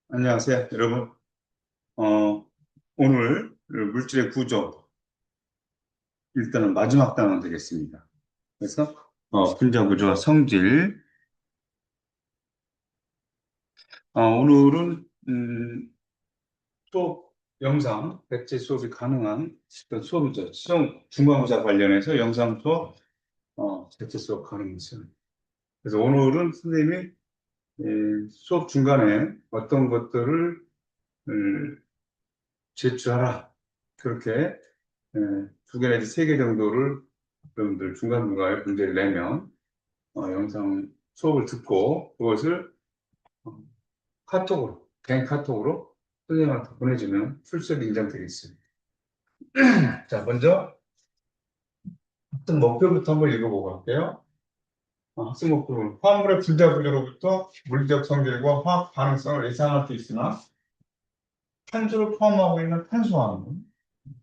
안녕하세요, 여러분. 어, 오늘 물질의 구조, 일단은 마지막 단원 되겠습니다. 그래서, 분자 구조와 성질. 오늘은, 수업 영상, 백제 수업이 가능한 그런 수업이죠. 시험 중간고사 관련해서 영상 수업, 백제 수업 가능했어요. 그래서 오늘은 선생님이 수업 중간에 어떤 것들을 제출하라. 그렇게 두 개 내지 세 개 정도를 여러분들 중간중간에 문제를 내면 영상 수업을 듣고 그것을 어, 카톡으로, 개인 카톡으로 선생님한테 보내주면 출석 인정되겠습니다. 자, 먼저 학습 목표부터 한번 읽어보고 갈게요. 학습 목표는 화합물의 분자 구조로부터 물리적 성질과 화학 반응성을 예상할 수 있으나 탄소를 포함하고 있는 탄수화물,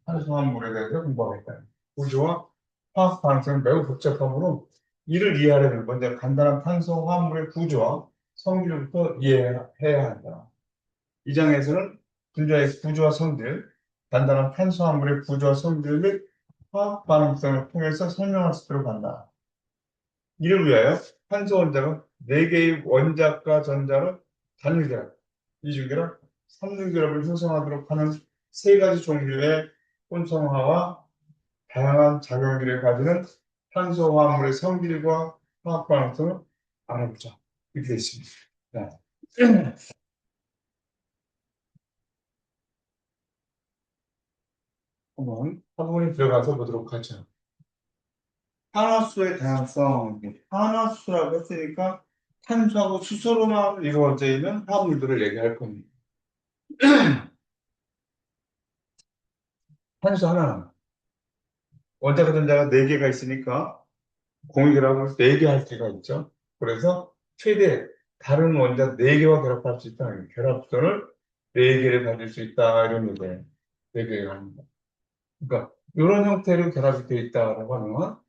탄수화물에 대해서 공부하겠다. 구조와 화학 반응성은 매우 복잡하므로 이를 이해하려면 먼저 간단한 탄소 화합물의 구조와 성질부터 이해해야 한다. 이 장에서는 분자의 구조와 성질, 간단한 탄수화물의 구조와 성질 및 화학 반응성을 통해서 설명할 수 있도록 한다. 이를 위하여 탄소 원자가 4개의 원자과 전자로 단일결합, 이중결합, 삼중결합을 형성하도록 하는 세 가지 종류의 혼성화와 다양한 작용들을 가지는 탄소화물의 성질과 화학 반응성을 알아보자. 이렇게 되어 있습니다. 자, 한번 화분에 들어가서 보도록 하죠. 탄화수의 다양성, 탄화수라고 했으니까 탄소하고 수소로만 이루어져 있는 화합물들을 얘기할 겁니다. 탄소 하나, 원자과 전자가 4개가 있으니까 공유결합을 4개 할 때가 있죠. 그래서 최대 다른 원자 4개와 결합할 수 있다. 결합선을 4개를 가질 수 있다. 이런 얘기예요. 4개가 합니다. 그러니까 이런 형태로 결합이 되어 있다라고 하는 건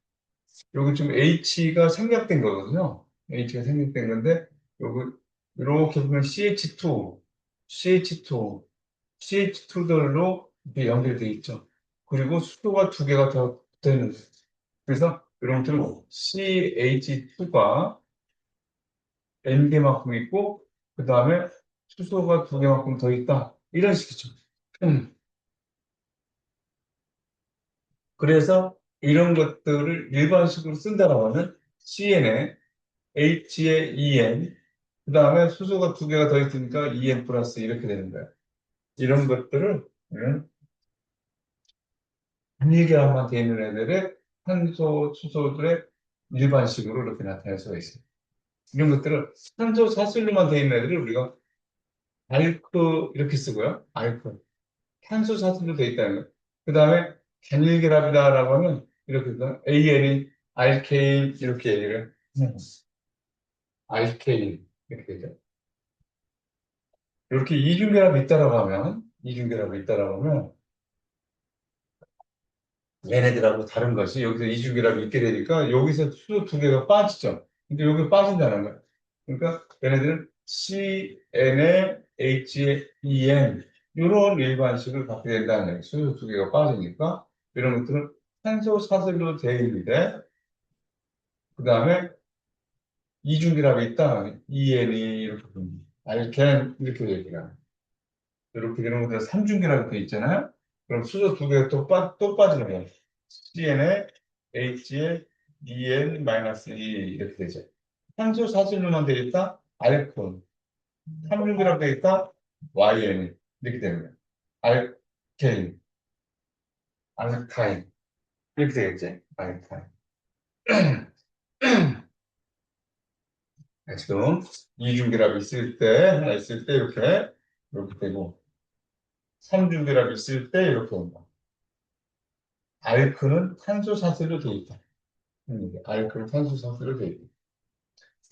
여기 지금 H가 생략된 거거든요. H가 생략된 건데 여기 이렇게 보면 CH2, CH2, CH2들로 이렇게 연결되어 있죠. 그리고 수소가 2개가 더 붙어 있는 거예요. 그래서 이런 것들은 CH2가 N개만큼 있고 그 다음에 수소가 2개만큼 더 있다. 이런 식이죠. 음. 그래서 이런 것들을 일반식으로 쓴다라고 하면 CN에 H에 EN, 그 다음에 수소가 2개가 더 있으니까 EN 플러스 이렇게 되는 거예요. 이런 것들을 단일결합만 되어 있는 애들의 탄소, 수소들의 일반식으로 이렇게 나타낼 수가 있어요. 이런 것들을 탄소 사슬로만 되어 있는 애들을 우리가 알크 이렇게 쓰고요. 알크. 탄소 사슬로 되어 있다는 거예요. 그 다음에 단일결합이다라고 하면 이렇게 해서 AN이 알케인 이렇게 얘기를 해요. 알케인 이렇게 되죠. 이렇게 이중결합이 있다라고 하면 얘네들하고 다른 것이 여기서 이중결합이 있게 되니까 여기서 수소 2개가 빠지죠. 근데 여기 빠진다는 거예요. 그러니까 얘네들은 CN에 H에 EN 이런 일반식을 갖게 된다는 거예요. 수소 2개가 빠지니까 이런 것들은 탄소 사슬로 되어 있는데 그 다음에 이중결합이 있다. EN이 이렇게 됩니다. 알켄 이렇게 되니까 이렇게 되는 것들 삼중결합이 되어 있잖아요. 그럼 수소 2개가 또 빠지는 거예요. CN에 H에 EN-2 이렇게 되죠. 탄소 사슬로만 되겠다? 알콘. 삼중결합 되겠다? YN. 이렇게 되는 거예요. 알케인, 알카인. 이렇게 되겠지? 알카인. 지금 이중결합이 있을 때, 하나 있을 때 이렇게 되고, 삼중결합이 있을 때 이렇게 온다. 알크는 탄소 사슬로 되어 있다. 알크는 탄소 사슬로 되어 있다.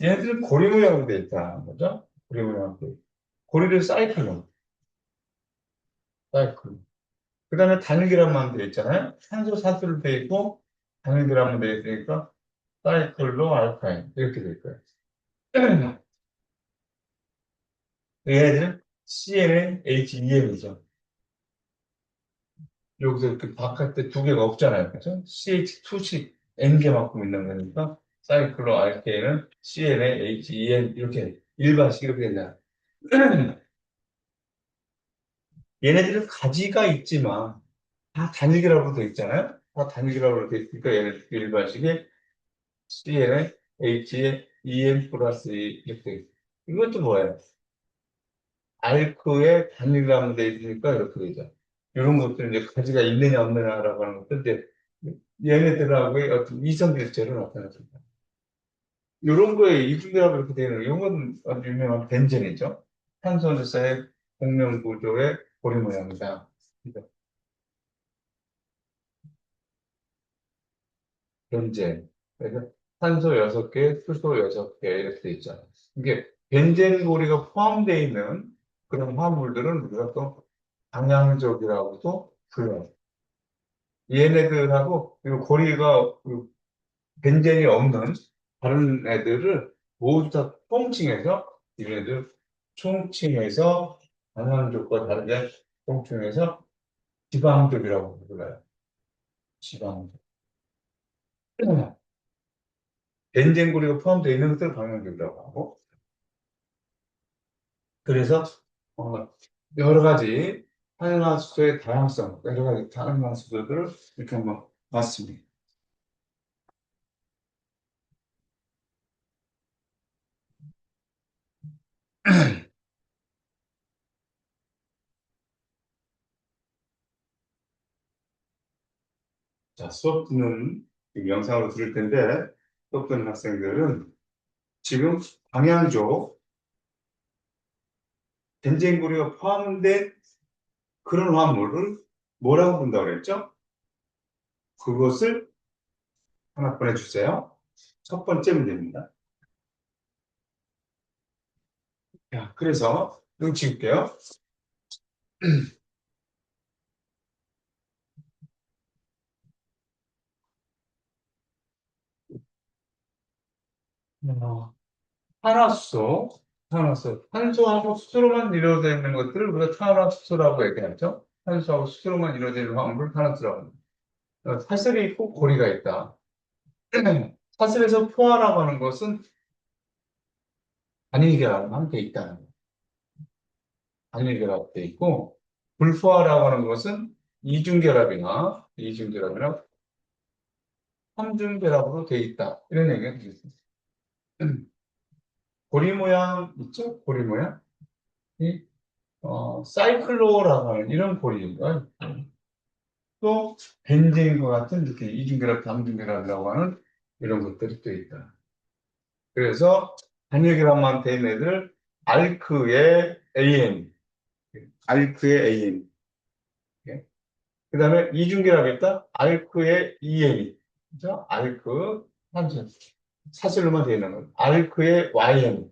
얘네들은 고리 모양으로 되어 있다는 거죠? 고리 모양으로 되어 있다. 고리를 사이클로. 그 다음에 단일기란만 되어 있잖아요. 산소 사슬로 되어 있고, 단일기란만 되어 있으니까, 사이클로 알카인. 이렇게 될 거예요. 얘네들은 CN은 HEN이죠. 여기서 이렇게 바깥에 두 개가 없잖아요. 그죠? CH2식 N개만큼 있는 거니까 사이클로 알케인은 CN에 HEN 이렇게 일반식 이렇게 된다. 얘네들은 가지가 있지만 다 단일기라고 돼 있잖아요. 다 단일기라고 돼 있으니까 얘네 일반식에 CN에 H에 EN 플러스 이렇게 돼 있어요. 이것도 뭐예요? 알크에 단일기라고 돼 있으니까 이렇게 되죠. 이런 것들은 이제 가지가 있느냐 없느냐라고 하는 것들 이제 얘네들하고의 어떤 이성질체로 나타났습니다. 이런 거에 이중결합 이렇게 되는 이런 건 아주 유명한 벤젠이죠. 탄소누사의 공명 구조의 고리 모양이다. 벤젠. 그래서 탄소 6개, 수소 6개 이렇게 돼 있죠. 이게 벤젠 고리가 포함되어 있는 그런 화물들은 우리가 또 방향적이라고도 불러요. 얘네들하고 이 고리가 벤젠이 없는 다른 애들을 모두 다 총칭해서 얘네들 총칭해서 방향족과 다르게 총칭해서 지방족이라고 불러요. 지방족. 벤젠 고리가 포함되어 있는 것들을 방향족이라고 하고 그래서 어, 여러 가지 탄화수소의 다양성, 여러 가지 탄화수소들을 이렇게 한번 봤습니다. 자, 수업 듣는 영상으로 들을 텐데 수업 듣는 학생들은 지금 방향족 벤젠 고리가 포함된 그런 화물을 뭐라고 부른다고 그랬죠? 그것을 하나 보내주세요. 첫 번째 문제입니다. 자, 그래서 여기 지울게요. 어, 탄화수소, 탄화수소, 탄소하고 수소로만 이루어져 있는 것들을 우리가 탄화수소라고 얘기하죠. 탄소하고 수소로만 이루어져 있는 화물을 탄화수소라고 합니다. 사슬이 있고 고리가 있다. 사슬에서 포화라고 하는 것은 단일결합만 돼 있다는 거예요. 단일결합돼 있고 불포화라고 하는 것은 이중결합이나 삼중결합으로 돼 있다. 이런 얘기가 되겠습니다. 고리 모양 있죠? 고리 모양? 이 사이클로라고 하는 이런 고리가 또 벤젠과 같은 이렇게 이중결합, 삼중결합이라고 하는 이런 것들이 또 있다. 그래서 단일결합만 된 애들 알크의 AN, 알크의 AN. 그 다음에 이중결합이 있다. 알크의 EN. 그죠? 알크, 산sun. 사슬로만 되어 있는 거. 알크의 YN.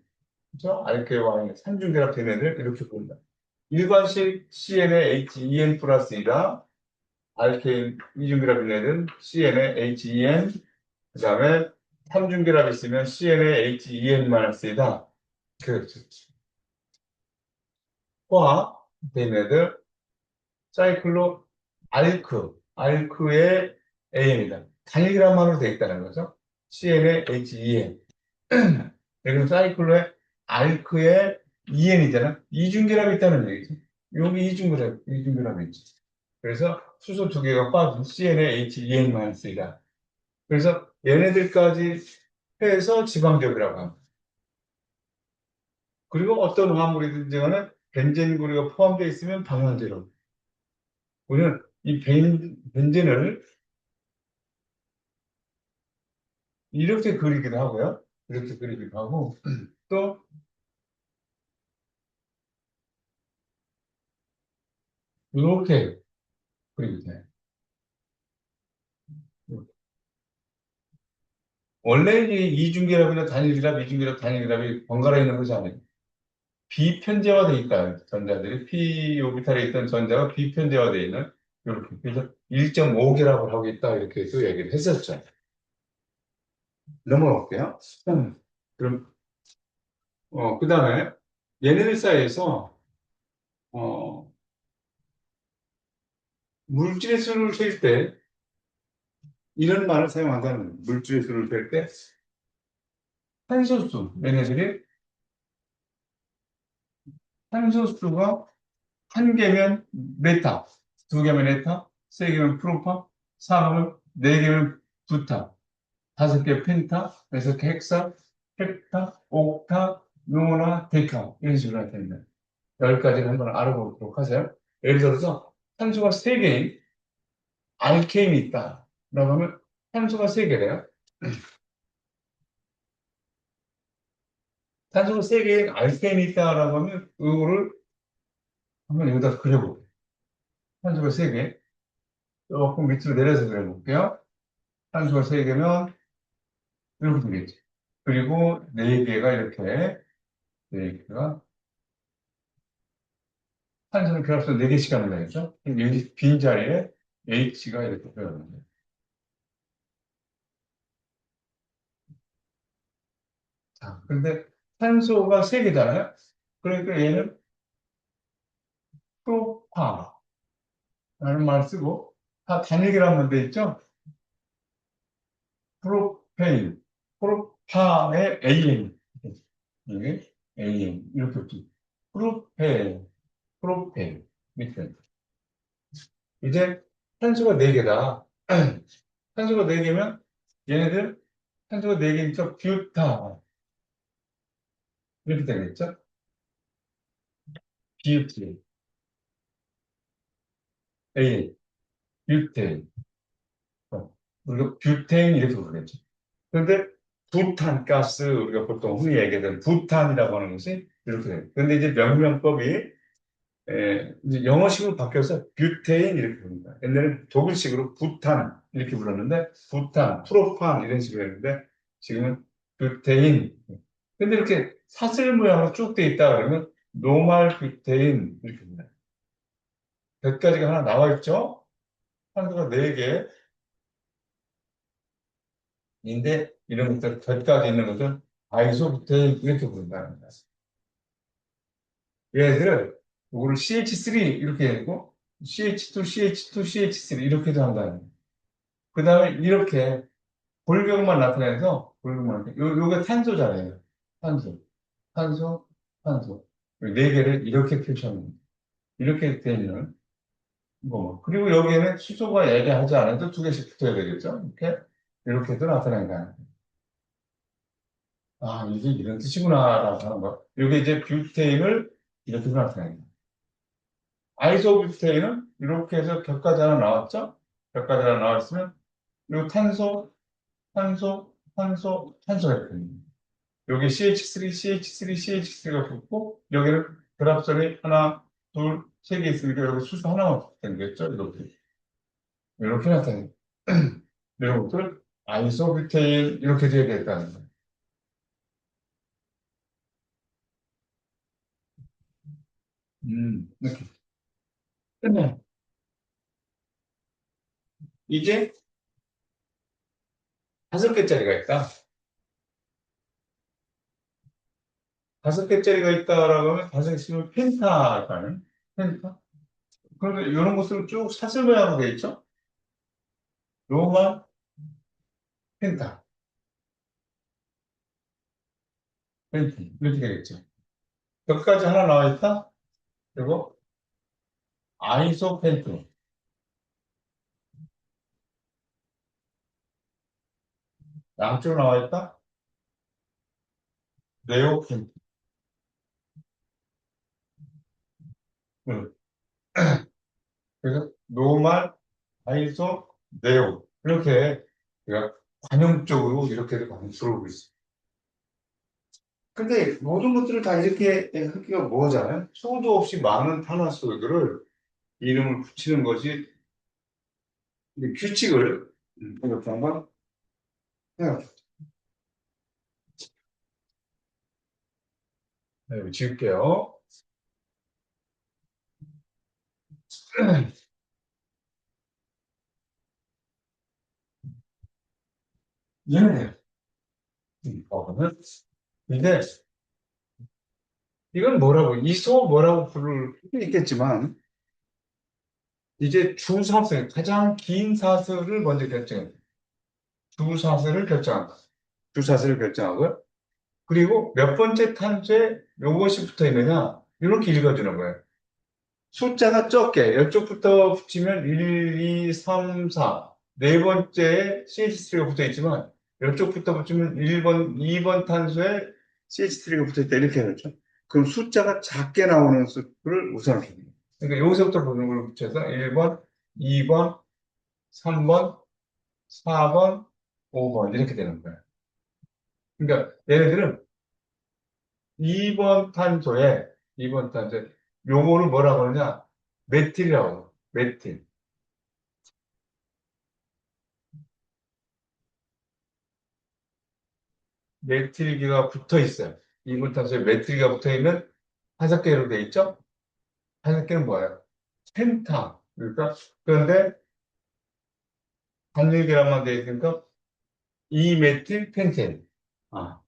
그죠? 알크의 YN. 삼중결합 된 애들 이렇게 본다. 일반식 CN의 HEN 플러스 이다. 알케인 이중결합 있는 애는 CN의 HEN. 그 다음에 삼중결합 있으면 CN의 HEN-이다. 그렇죠. 포화 된 애들 사이클로 알크의 AN이다. 단일기란만으로 되어 있다는 거죠. CN의 HEN. 여기는 사이클로의 알크의 EN이잖아. 이중결합이 있다는 얘기죠. 여기 이중결합이 있지. 그래서 수소 두 개가 빠진 CN의 HEN만 쓰이다. 그래서 얘네들까지 해서 지방적이라고 합니다. 그리고 어떤 화물이든지 간에 벤젠 고리가 포함되어 있으면 방향제로. 우리는 이 벤젠을 이렇게 그리기도 하고요. 이렇게 그리기도 하고, 또, 이렇게 그리기도 해요. 원래 이 이중결합이나 단일결합, 이중결합, 단일결합이 번갈아 있는 것이 아니에요. 비편제화되어 있다. 전자들이 p 오비탈에 있던 전자가 비편제화되어 있는 이렇게. 그래서 1.5결합을 하고 있다. 이렇게 또 얘기를 했었죠. 넘어갈게요. 그럼, 그 다음에 얘네들 사이에서 어, 물질의 수를 셀 때, 이런 말을 사용한다는 거예요. 물질의 수를 셀 때, 탄소수, 얘네들이 탄소수가 한 개면 메타, 두 개면 에타, 세 개면 프로파, 사 개면 네 개면 부타, 다섯 개 펜타, 여섯 개 헥사, 헥타, 옥타, 노나, 데카 이런 식으로 나타납니다. 열 가지를 한번 알아보도록 하세요. 예를 들어서 탄소가 세 개인 알케인이 있다. 라고 하면 탄소가 세 개래요. 탄소가 세 개인 알케인이 있다라고 하면 이거를 한번 여기다 그려볼게요. 탄소가 세 개. 조금 밑으로 내려서 그려볼게요. 탄소가 세 개면 이렇게 되겠지. 그리고 네 개가 이렇게, 네 개가, 탄소는 결합선 네 개씩 하는 거겠죠? 여기 빈 자리에 H가 이렇게 들어가는 거예요. 자, 근데 탄소가 세 개잖아요? 그러니까 얘는 프로파라는 말 쓰고, 다 단위계로 한번 돼 있죠? 프로페인, 프로파의 AN. 이게 AN. 이렇게 붙죠. 프로페인, 프로페인. 밑에. 이제 탄소가 네개다 탄소가 네개면 얘네들 탄소가 네개니까 뷰타 이렇게 되겠죠? 뷰티, A, 뷰테인. 우리가 뷰테인 이렇게 부르겠죠. 그런데 부탄가스 우리가 보통 흔히 얘기하는 부탄이라고 하는 것이 이렇게 돼요. 그런데 이제 명명법이 이제 영어식으로 바뀌어서 뷰테인 이렇게 부릅니다. 옛날에는 독일식으로 부탄 이렇게 불렀는데 부탄, 프로판 이런 식으로 했는데 지금은 뷰테인. 근데 이렇게 사슬 모양으로 쭉 돼 있다 그러면 노말 뷰테인 이렇게 됩니다. 100가지가 하나 나와 있죠? 한도가 4개인데 이런 것들 100가지 있는 것을 아이소뷰테인 이렇게 부른다는 거예요. 얘들을 이거를 CH3 이렇게 되고 CH2, CH2, CH3 이렇게도 한다는 거예요. 그 다음에 이렇게 골격만 나타내서 골격만 요게 탄소잖아요. 탄소, 탄소, 탄소. 4개를 이렇게 펼쳐놓는 이렇게 되는 거. 그리고 여기에는 수소가 얘기하지 않아도 2개씩 붙어야 되겠죠? 이렇게도 나타낸다. 아, 이게 이런 뜻이구나라고 하는 거. 이게 이제 뷰테인을 이렇게 나타낸다. 아이소뷰테인은 이렇게 해서 격가지 하나 나왔죠? 격가지 하나 나왔으면 이 탄소, 탄소, 탄소, 탄소가 이렇게 됩니다. 여기 CH3, CH3, CH3가 붙고 여기는 결합선이 하나, 둘, 세 개 있으니까 여기 수소 하나만 붙는 거겠죠? 이렇게 나타내요. 이런 것들 아이소뷰테인 이렇게 되겠다는 거예요. 이렇게. 이게 5개짜리가 있다. 5개짜리가 있다라고 하면 5개 쓰면 펜타라는 펜타. 그런데 이런 것들은 쭉 사슬 모양으로 되어 있죠? 로마 펜타, 펜트 이렇게 되겠죠. 여기까지 하나 나와 있다. 그리고 아이소 펜트 양쪽으로 나와 있다. 네오 펜트. 응. 그래서 노말, 아이소, 네오 이렇게 제가 관용적으로 이렇게도 많이 들어오고 있어요. 근데 모든 것들을 다 이렇게 하기가 뭐잖아요? 수도 없이 많은 탄화수들을 이름을 붙이는 것이 이제 규칙을 이렇게 한번 해요. 네, 지울게요. 얘네. 그러면 이제 이건 뭐라고, 이소 뭐라고 부를 수도 있겠지만, 이제 주사슬, 가장 긴 사슬을 먼저 결정해요. 주사슬을 결정한다. 주사슬을 결정하고요. 그리고 몇 번째 탄소에 요것이 붙어 있느냐, 이렇게 읽어주는 거예요. 숫자가 적게, 이쪽부터 붙이면 1, 2, 3, 4. 네 번째에 CH3가 붙어 있지만, 이쪽부터 붙이면 1번, 2번 탄소에 CH3가 붙어 있다. 이렇게 해놓죠. 그럼 숫자가 작게 나오는 수를 우선 줍니다. 그러니까 여기서부터 보는 걸 붙여서 1번, 2번, 3번, 4번, 5번 이렇게 되는 거예요. 그러니까 얘네들은 2번 탄소에 2번 탄소에 요거를 뭐라고 하느냐? 메틸이라고 해요. 메틸. 메틸기가 붙어 있어요. 2번 탄소에 메틸기가 붙어 있는 5개로 돼 있죠? 5개는 뭐예요? 펜타. 그러니까 그런데 단일계란만 돼 있으니까 이메틸 펜텐.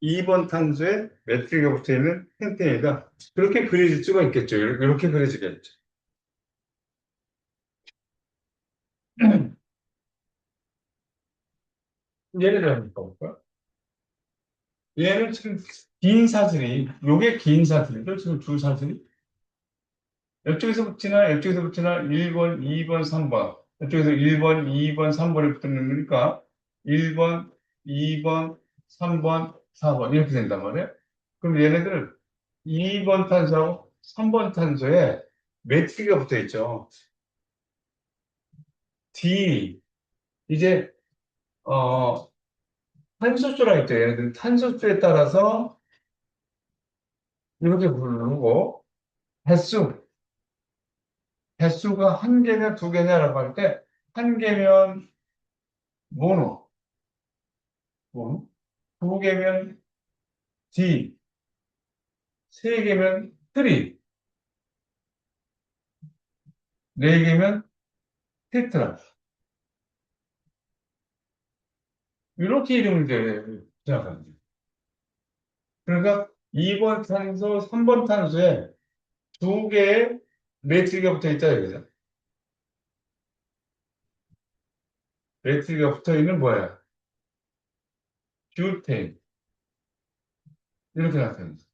2번 탄소에 메틸기가 붙어 있는 펜텐이다. 그렇게 그려질 수가 있겠죠. 이렇게 그려지겠죠. 예를 들어 볼까요? 얘는 지금 긴 사슬이, 요게 긴 사슬이죠. 지금 두 사슬이. 이쪽에서 붙이나, 이쪽에서 붙이나, 1번, 2번, 3번. 이쪽에서 1번, 2번, 3번이 붙는 거니까, 1번, 2번, 3번, 4번. 이렇게 된단 말이에요. 그럼 얘네들 2번 탄소하고 3번 탄소에 메트리가 붙어 있죠. D. 이제, 어, 탄소수라 있죠. 얘네들 탄소수에 따라서 이렇게 부르고, 횟수. 횟수가 한 개냐 두 개냐라고 할 때, 한 개면 모노, 모노. 두 개면 D, 세 개면 트리, 네 개면 테트라. 이렇게 이름을 생각합니다. 그러니까 2번 탄소, 3번 탄소에 두 개의 메트리가 붙어 있다 이거죠. 메트리가 붙어 있는 뭐야? 뷰테인. 이렇게 나타납니다.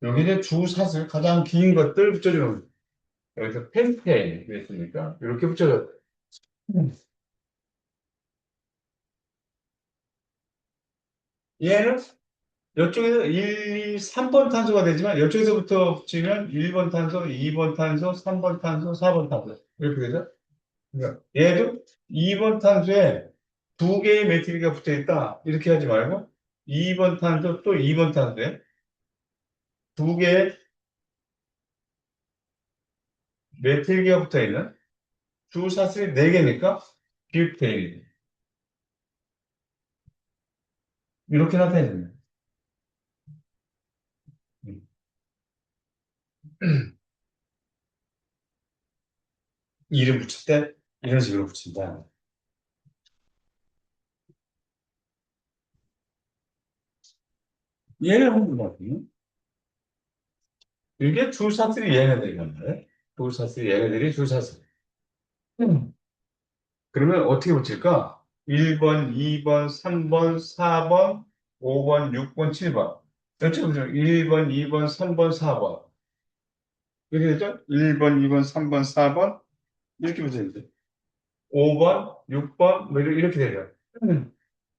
여기 이제 주사슬 가장 긴 것들 붙여주는 거예요. 여기서 펜테인 그랬으니까 이렇게 붙여줬다. 얘는 이쪽에서 1, 2, 3번 탄소가 되지만 이쪽에서부터 붙이면 1번 탄소, 2번 탄소, 3번 탄소, 4번 탄소 이렇게 되죠. 그러니까 얘도 2번 탄소에 두 개의 메틸기가 붙어 있다 이렇게 하지 말고 2번 탄소 또 2번 탄소에 두 개의 메틸기가 붙어 있는 주사슬이 네 개니까 뷰테인 이렇게 나타내는 거예요. 이름 붙일 때 이런 식으로 붙인다. 얘를 한번 보거든요. 이게 주사슬이 얘네들이란 말이에요. 주사슬이 얘네들이 주사슬. 음. 그러면 어떻게 붙일까? 1번, 2번, 3번, 4번, 5번, 6번, 7번. 이렇게 보죠. 1번, 2번, 3번, 4번. 이렇게 되죠? 1번, 2번, 3번, 4번. 이렇게 붙여야죠. 5번, 6번, 뭐 이렇게 되죠. 음.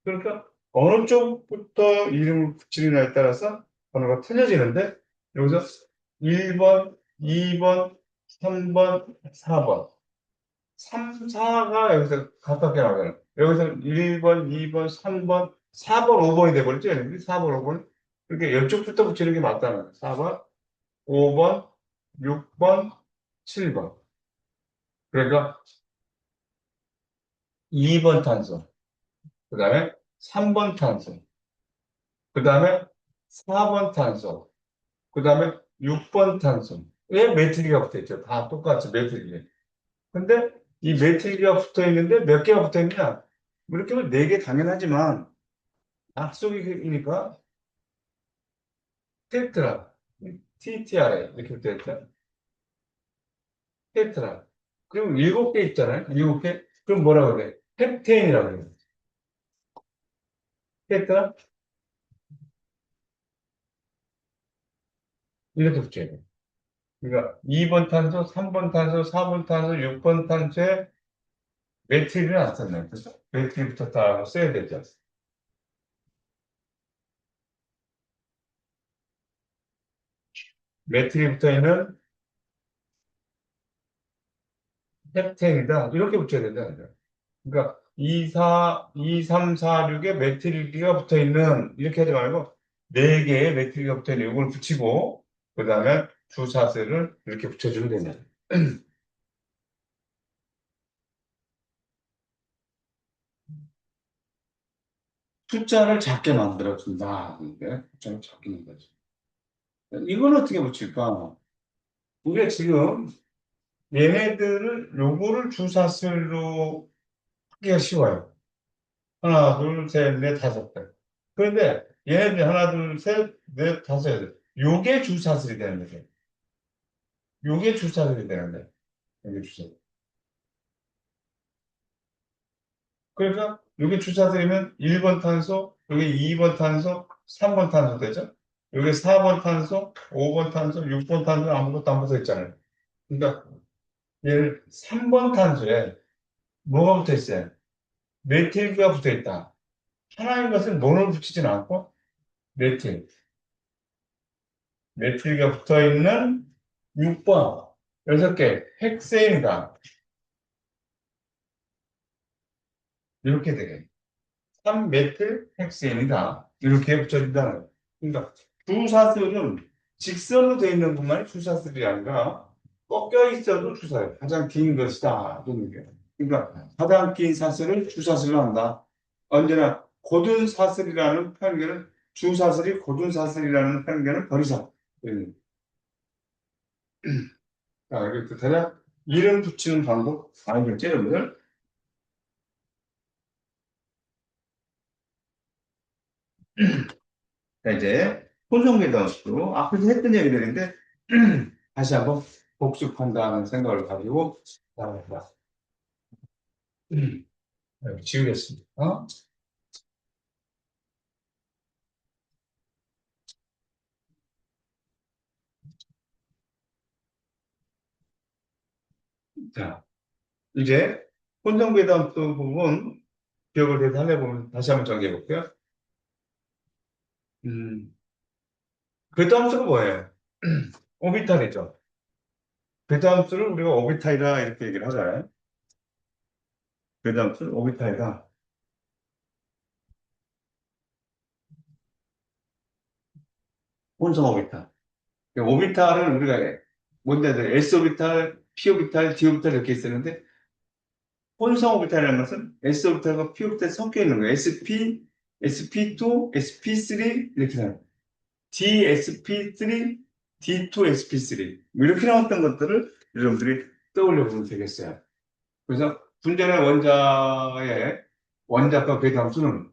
그러니까 어느 쪽부터 이름을 붙이느냐에 따라서 번호가 틀려지는데 여기서 1번, 2번, 3번, 4번. 3, 4가 여기서 가깝게 나오잖아요. 여기서 1번, 2번, 3번, 4번, 5번이 돼버렸죠. 4번, 5번. 그러니까 이쪽부터 붙이는 게 맞다는 거예요. 4번, 5번, 6번, 7번. 그러니까 2번 탄소, 그 다음에 3번 탄소, 그 다음에 4번 탄소, 그 다음에 6번 탄소. 왜 메틸기가 붙어 있죠? 다 똑같이 메틸기. 근데 이 메틸기가 붙어 있는데 몇 개가 붙어 있냐? 이렇게 하면 4개 당연하지만 약속이니까 테트라. TTRA 이렇게 붙어 있죠. 테트라. 그럼 7개 있잖아요. 7개? 그럼 뭐라고 그래? 펩테인이라고 그래요. 테트라? 이렇게 붙여야 돼요. 그러니까 2번 탄소, 3번 탄소, 4번 탄소, 6번 탄소에 메틸을 안 썼나요? 그래서 메틸이 붙었다고 써야 되죠. 메틸이 붙어 있는 펩텐이다. 이렇게 붙여야 된다는 거죠. 그러니까 2, 3, 4, 6에 메틸기가 붙어 있는, 이렇게 하지 말고, 4개의 메틸기가 붙어 있는 이걸 붙이고, 그 다음에 주사슬을 이렇게 붙여주면 됩니다. 숫자를 작게 만들어준다. 근데 숫자를 작게 만들어줘. 이건 어떻게 붙일까? 우리가 지금 얘네들을, 요거를 주사슬로 하기가 쉬워요. 하나, 둘, 셋, 넷, 다섯 개. 그런데 얘네들이 하나, 둘, 셋, 넷, 다섯 개. 요게 주사슬이 되는 거죠. 요게 주사슬이 되는데, 요게 주사슬. 그러니까 요게 주사슬이면 1번 탄소, 요게 2번 탄소, 3번 탄소 되죠? 요게 4번 탄소, 5번 탄소, 6번 탄소 아무것도 안 붙어 있잖아요. 그러니까 얘를 3번 탄소에 뭐가 붙어 있어요? 메틸기가 붙어 있다. 하나인 것은 논을 붙이진 않고 메틸. 메틸기가 붙어 있는 6번, 6개, 헥세인이다. 이렇게 되게. 3메틸 헥세인이다. 이렇게 붙여진다는 거예요. 그러니까 주사슬은 직선으로 되어 있는 것만이 주사슬이 아니라 꺾여 있어도 주사예요. 가장 긴 것이다. 이런 게. 그러니까 가장 긴 사슬을 주사슬로 한다. 언제나 고든 사슬이라는 편견은 주사슬이 고든 사슬이라는 편견은 버리자. 자, 이렇게 대략 이름 붙이는 방법 알겠죠, 여러분들? 자, 이제 혼성매당식으로 앞에서 했던 얘기들인데 다시 한번 복습한다는 생각을 가지고 나갑니다. 지우겠습니다. 어? 자, 이제 혼성배당수 부분 기억을 대해서 보면 다시 한번 정리해 볼게요. 음, 배당수가 뭐예요? 오비탈이죠. 배당수를 우리가 오비탈이다 이렇게 얘기를 하잖아요. 배당수를 오비탈이다. 혼성 오비탈. 오비탈은 우리가 뭔지 알아요? S 오비탈, P 오비탈, D 오비탈 이렇게 있었는데 혼성 오비탈이라는 것은 S 오비탈과 P 오비탈이 섞여 있는 거예요. SP, SP2, SP3 이렇게 나와요. DSP3, D2, SP3 이렇게 나왔던 것들을 여러분들이 떠올려 보면 되겠어요. 그래서 분자의 원자의 원자과 궤도함수는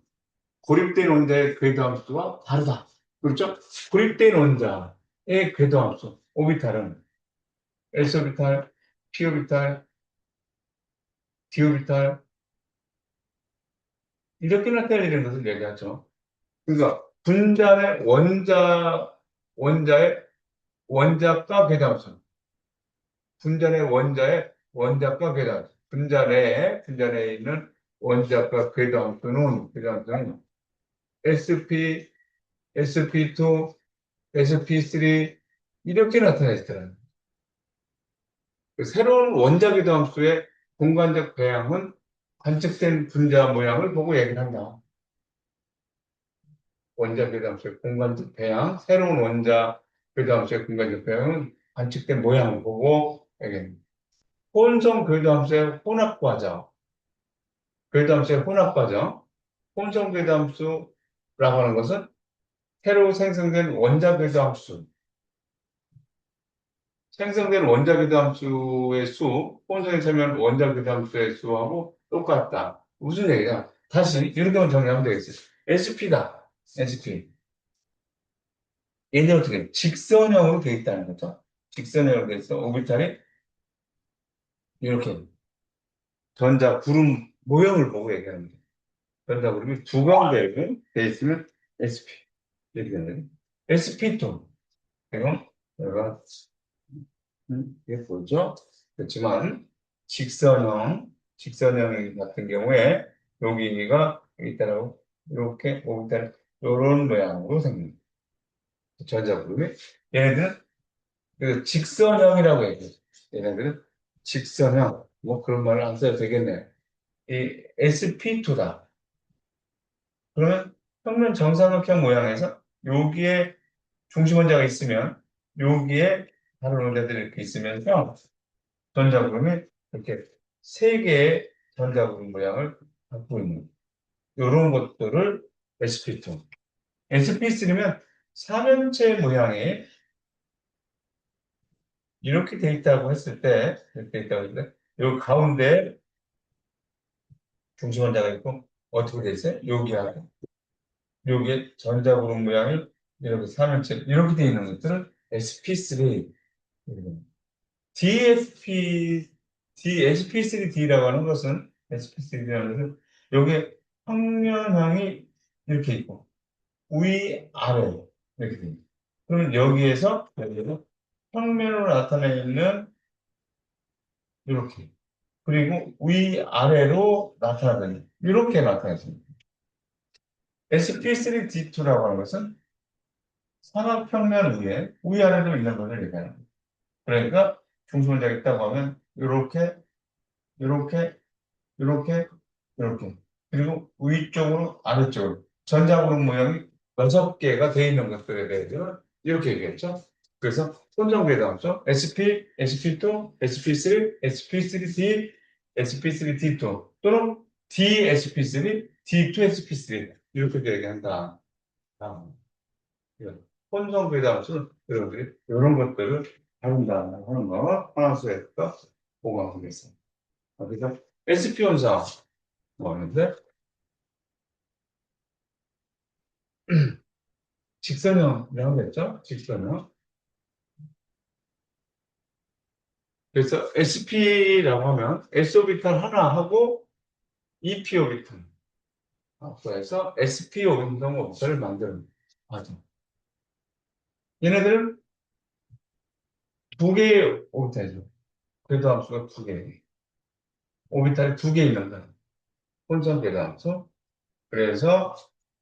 고립된 원자의 궤도함수와 다르다. 그렇죠? 고립된 원자의 궤도함수 오비탈은 S오비탈, P오비탈, D오비탈 이렇게 나타내는 것을 얘기하죠. 그러니까 분자의 원자의 원자과 괴담수, 분자의 원자의 원자과 괴담수, 분자 내에 있는 원자과 괴담수는 SP, SP2, SP3 이렇게 나타내더라고요. 새로운 원자 괴도함수의 공간적 배양은 관측된 분자 모양을 보고 얘기를 한다. 원자 괴도함수의 공간적 배양, 새로운 원자 괴도함수의 공간적 배양은 관측된 모양을 보고 얘기합니다. 혼성 괴도함수의 혼합 과정, 괴도함수의 혼합 과정, 혼성 괴도함수라고 하는 것은 새로 생성된 원자 괴도함수, 생성된 원자궤도함수의 수, 혼성에 차면 원자궤도함수의 수하고 똑같다. 무슨 얘기냐? 다시 이렇게만 정리하면 되겠어요. SP다. SP. 얘는 어떻게 직선형으로 돼 있다는 거죠. 직선형으로 돼서 오비탈이 이렇게 전자 구름 모형을 보고 얘기하는 거예요. 전자 구름이 두 가운데로 돼 있으면 SP 이렇게 되는 거예요. SP2 그리고 내가 이게 보죠. 그렇지만 직선형 같은 경우에 여기가 있다라고 이렇게 오비탈 이런 모양으로 생깁니다. 전자 구름이 얘네들은 그 직선형이라고 얘기해요. 얘네들은 직선형, 뭐 그런 말을 안 써도 되겠네요. 이 SP2다. 그러면 평면 정사각형 모양에서 여기에 중심 원자가 있으면 여기에 다른 원자들이 이렇게 있으면서 전자구름이 이렇게 세 개의 전자구름 모양을 갖고 있는 이런 것들을 SP2. SP3면 삼연체 모양의 이렇게 돼 있다고 했을 때, 이렇게 돼 있다고 했을 때, 요 가운데 중심 원자가 있고, 어떻게 돼 있어요? 여기하고, 여기에 전자구름 모양이 이렇게 삼연체, 이렇게 돼 있는 것들을 SP3, SP3D라고 하는 것은, SP3D라는 것은, 여기에 평면형이 이렇게 있고, 위, 아래, 이렇게 됩니다. 그러면 여기에서 평면으로 나타나 있는, 이렇게. 그리고 위아래로 나타나는 이렇게 나타났습니다. SP3D2라고 하는 것은 삼각평면 위에 위아래로 있는 것을 얘기하는 거예요. 그러니까 중심원자가 있다고 하면 이렇게, 이렇게, 이렇게, 이렇게. 그리고 위쪽으로 아래쪽으로 전자구름 모양이 6개가 되어 있는 것들에 대해서 이렇게 얘기했죠. 그래서 손정구에 나왔죠. SP, SP2, SP3, SP3D, SP3D2 또는 DSP3, D2SP3 이렇게 얘기한다. 손정구에 나와서 여러분들이 이런 것들을 다룬다 하는 거 하나수에서 보고 가겠습니다. 그래서 SP 현상 뭐였는데 직선형이라고 했죠? 직선형. 그래서 SP라고 하면 S오비탈 하나 하고 EP 오비탈 합해서 SP 오비탈을 만드는 과정. 얘네들은 두 개의 오비탈이죠. 궤도 함수가 두 개. 오비탈이 두 개 있는 거예요. 혼성 궤도 함수. 그래서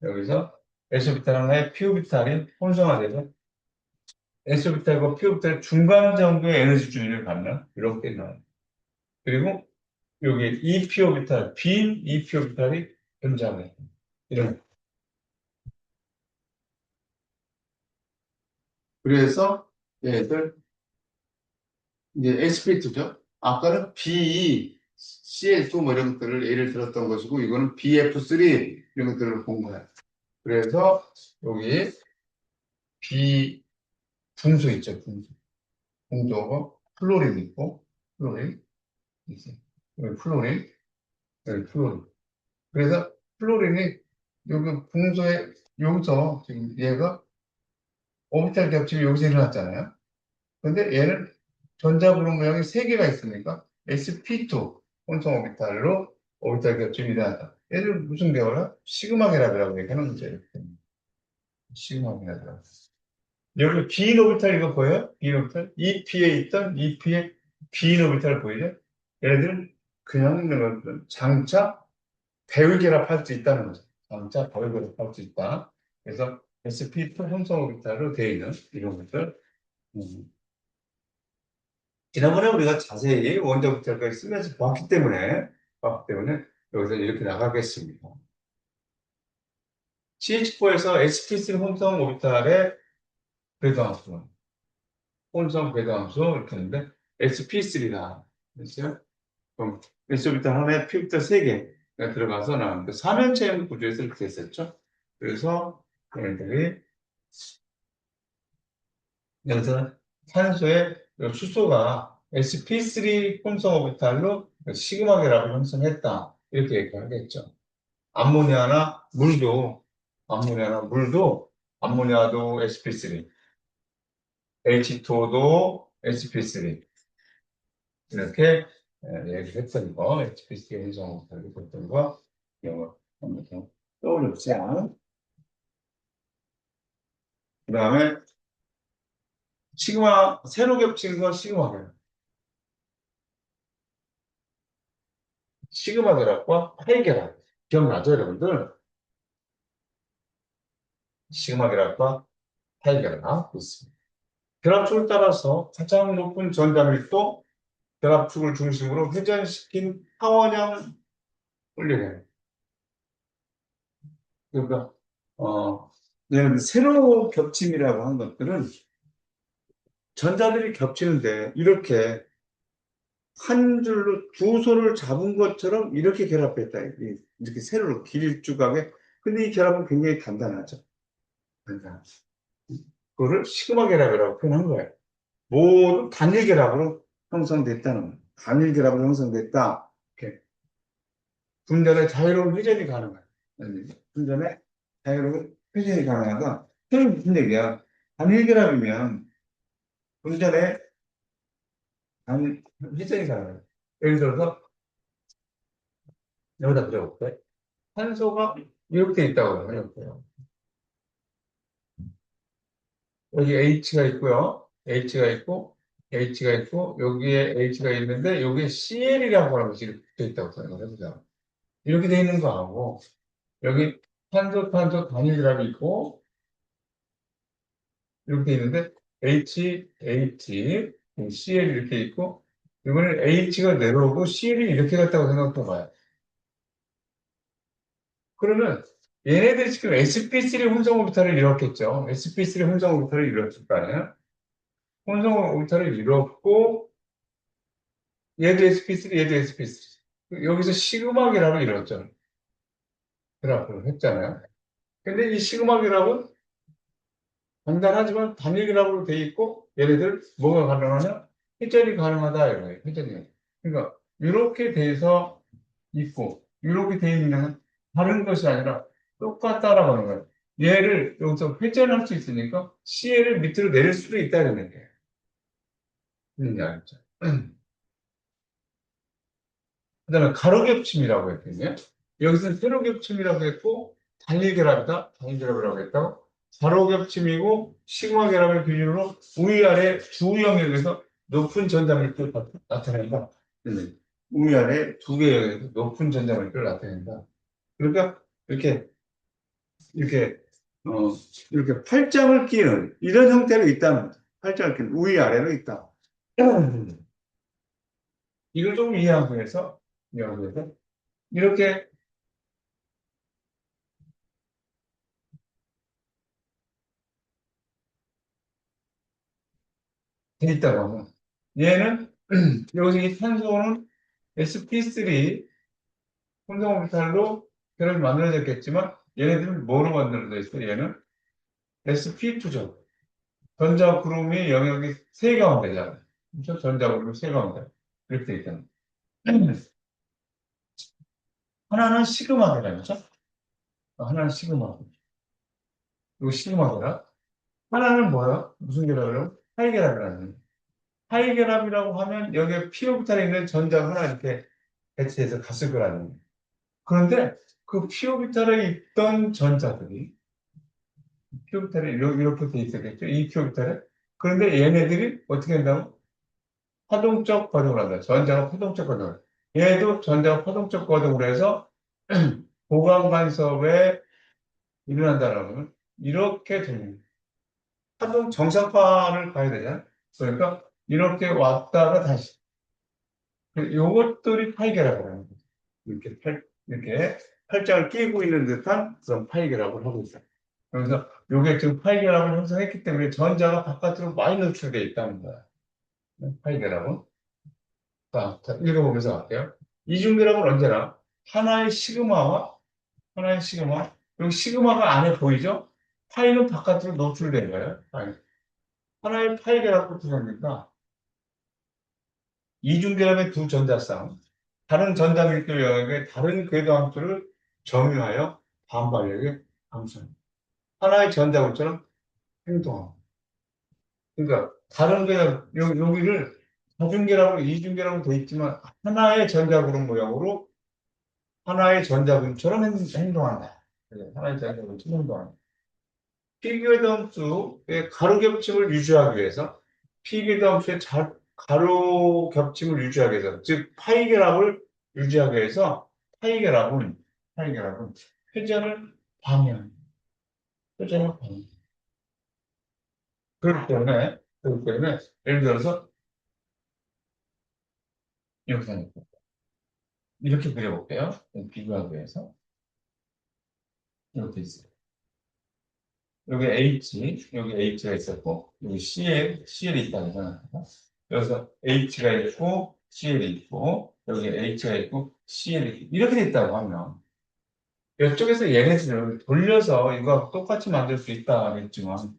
여기서 S오비탈 하나에 P오비탈이 혼성화돼서 S오비탈과 P오비탈 중간 정도의 에너지 주기를 갖는 이렇게 나와요. 그리고 여기 EP 오비탈, 빈 EP 오비탈이 등장해요. 이런. 그래서 얘들 이제 sp2죠. 아까는 B, CL2 뭐 이런 것들을 예를 들었던 것이고 이거는 BF3 이런 것들을 본 거야. 그래서 여기 B 분수 있죠. 분수. 분수하고 플로린 있고 플로린 있어요. 여기 플로린, 여기 플로린. 그래서 플로린이 여기 분수에 여기서 지금 얘가 오비탈 겹침이 여기서 일어났잖아요. 근데 얘는 전자구름 모양이 세 개가 있으니까 sp2 혼성 오비탈로 오비탈 겹침이 일어났다. 얘를 무슨 계열이야? 시그마 계라고 얘기하는 거죠. 이렇게. 시그마 계라고. 여기 빈 오비탈 이거 보여요? 빈 오비탈? EP에 있던 EP의 빈 오비탈 보이죠? 얘네들은 그냥 있는 것들은 장차 배위결합할 수 있다는 거죠. 장차 배위결합할 수 있다. 그래서 sp2 혼성 오비탈로 되어 있는 이런 것들. 음. 지난번에 우리가 자세히 원자부터까지 쓰면서 봤기 때문에 여기서 이렇게 나가겠습니다. CH4에서 sp3 혼성 오비탈의 궤도함수, 혼성 궤도함수 이렇게 했는데 sp3다. 됐어요? 그럼 s오비탈 하나에 p오비탈 3개가 들어가서 나왔는데 3연체형 구조에서 이렇게 됐었죠. 그래서 얘네들이 여기서 산소의 수소가 sp3 혼성 오비탈로 시그마계라고 형성했다. 이렇게 얘기하겠죠. 암모니아나 물도, 암모니아도 sp3. H2도 sp3 이렇게 얘기했던 거, HPC 해석 했던 거, 이거 한번 더 떠올려보자. 그 다음에 시그마, 세로 겹친 건 시그마계열. 시그마 결합과 파이 결합. 기억나죠, 여러분들? 시그마 결합과 파이 결합 있습니다. 결합축을 따라서 가장 높은 전자밀도 결합축을 중심으로 회전시킨 타원형 분리계. 그러니까 예를 들어 세로 겹침이라고 한 것들은 전자들이 겹치는데 이렇게 한 줄로 두 손을 잡은 것처럼 이렇게 결합했다. 이렇게 세로로 길쭉하게. 근데 이 결합은 굉장히 단단하죠. 단단하죠. 그거를 시그마 결합이라고 표현한 거예요. 모두 단일 결합으로 형성됐다는 거예요. 단일 결합으로 형성됐다. 이렇게. 분전의 자유로운 회전이 가능해요. 분전의 자유로운 회전이 가능하다. 그게 무슨 얘기야? 단일 결합이면 분전의 회전이 가능해요. 예를 들어서 여기다 그려볼까요? 산소가 이렇게 있다고 해볼게요. 여기 H가 있고요. H가 있고, H가 있고, 여기에 H가 있는데, 여기에 CL이라고 하는 것이 붙어 있다고 생각을 해보자. 이렇게 돼 있는 거하고, 여기 탄소 단일결합이 있고, 이렇게 돼 있는데, CL 이렇게 있고, 이거는 H가 내려오고, CL이 이렇게 갔다고 생각해봐요. 그러면, 얘네들이 지금 sp3 혼성 오비탈을 이뤘겠죠. sp3 혼성 오비탈을 이뤘을 거 아니에요? 혼성 오비탈을 이뤘고, 얘도 sp3, 얘도 sp3. 여기서 시그마기라고 이뤘죠. 그라프를 했잖아요. 근데 이 시그마기라고 간단하지만 단일기라고 돼 있고, 얘네들 뭐가 가능하냐? 회전이 가능하다, 이거예요. 회전이. 그러니까, 이렇게 돼서 있고, 이렇게 돼 있는 다른 것이 아니라 똑같다라고 하는 거예요. 얘를 여기서 회전할 수 있으니까 CL을 밑으로 내릴 수도 있다는 거예요. 알겠죠? 그 다음에 가로겹침이라고 했거든요. 여기서는 세로겹침이라고 했고, 단일결합이다. 단일결합이라고 했다고. 가로겹침이고, 시그마결합의 기준으로 위아래 두 영역에서 높은 전자밀도를 나타낸다. 위아래 두 개의 영역에서 높은 전자밀도를 나타낸다. 그러니까, 이렇게, 이렇게, 어, 이렇게 팔짱을 끼는 이런 형태로 있다는 거죠. 팔짱을 끼는 위아래로 있다. 이걸 좀 이해하기 위해서, 이렇게 돼 있다고 하면 얘는 여기서 이 탄소는 sp3 혼성 오비탈로 결합이 만들어졌겠지만 얘네들은 뭐로 만들어져 있어? 얘는 sp2죠. 전자 구름이 영역이 세 가운데잖아. 그렇죠? 전자 구름이 세 가운데 이렇게 돼 있잖아. 하나는 시그마계라죠. 하나는 시그마. 이거 시그마계라. 하나는 뭐야? 무슨 결합이라고? 하이결합이라는. 하이결합이라고 하면 여기에 p 오비탈에 있는 전자가 하나 이렇게 배치해서 갔을 거라는 거예요. 그런데 그 피오비탈에 있던 전자들이 피오비탈에 이렇게 돼 있었겠죠? 이 피오비탈에. 그런데 얘네들이 어떻게 한다고? 파동적 거동을 한다. 전자가 파동적 거동을. 얘도 전자가 파동적 거동을 해서 보강 간섭에 일어난다라면 이렇게 되는 파동 정상파를 가야 되잖아. 그러니까 이렇게 왔다가 다시 요것들이 파이계라고 하는 거죠. 이렇게 팔짱을 끼고 있는 듯한 그런 파이결합을 하고 있어요. 그래서 이게 지금 파이결합을 형성했기 때문에 전자가 바깥으로 많이 노출되어 있다는 거야. 파이결합은. 자, 읽어보면서 갈게요. 이중결합은 언제나 하나의 시그마와 하나의 시그마. 여기 시그마가 안에 보이죠? 파이는 바깥으로 노출된 거예요. 파이. 하나의 파이결합부터 생깁니다. 이중결합의 두 전자쌍. 다른 전자밀도 영역의 다른 궤도 함수를 점유하여 반발력에 감소합니다. 하나의 전자물처럼 행동하고. 그러니까 다른 게 여기를 다중계라고 이중계라고 돼 있지만 하나의 전자그룹 모양으로 하나의 전자그룹처럼 행동한다. 그래, 하나의 전자그룹처럼 행동한다. 피규어덤수의 가로 겹침을 유지하기 위해서 피규어덤수의 가로 겹침을 유지하기 위해서 즉 파이결합을 유지하기 위해서 파이결합은 회전을 방해합니다. 회전을 방해. 그렇기 때문에 예를 들어서 이렇게 생겼고 이렇게 그려볼게요. 비교하기 위해서 이렇게 있어요. 여기 H가 있었고, 여기 CL이 있다고 생각해요. 여기서 H가 있고, CL이 있고, 여기 H가 있고, CL이 있고, 이렇게 돼 있다고 하면, 이쪽에서 얘네들을 돌려서 이거 똑같이 만들 수 있다 하겠지만,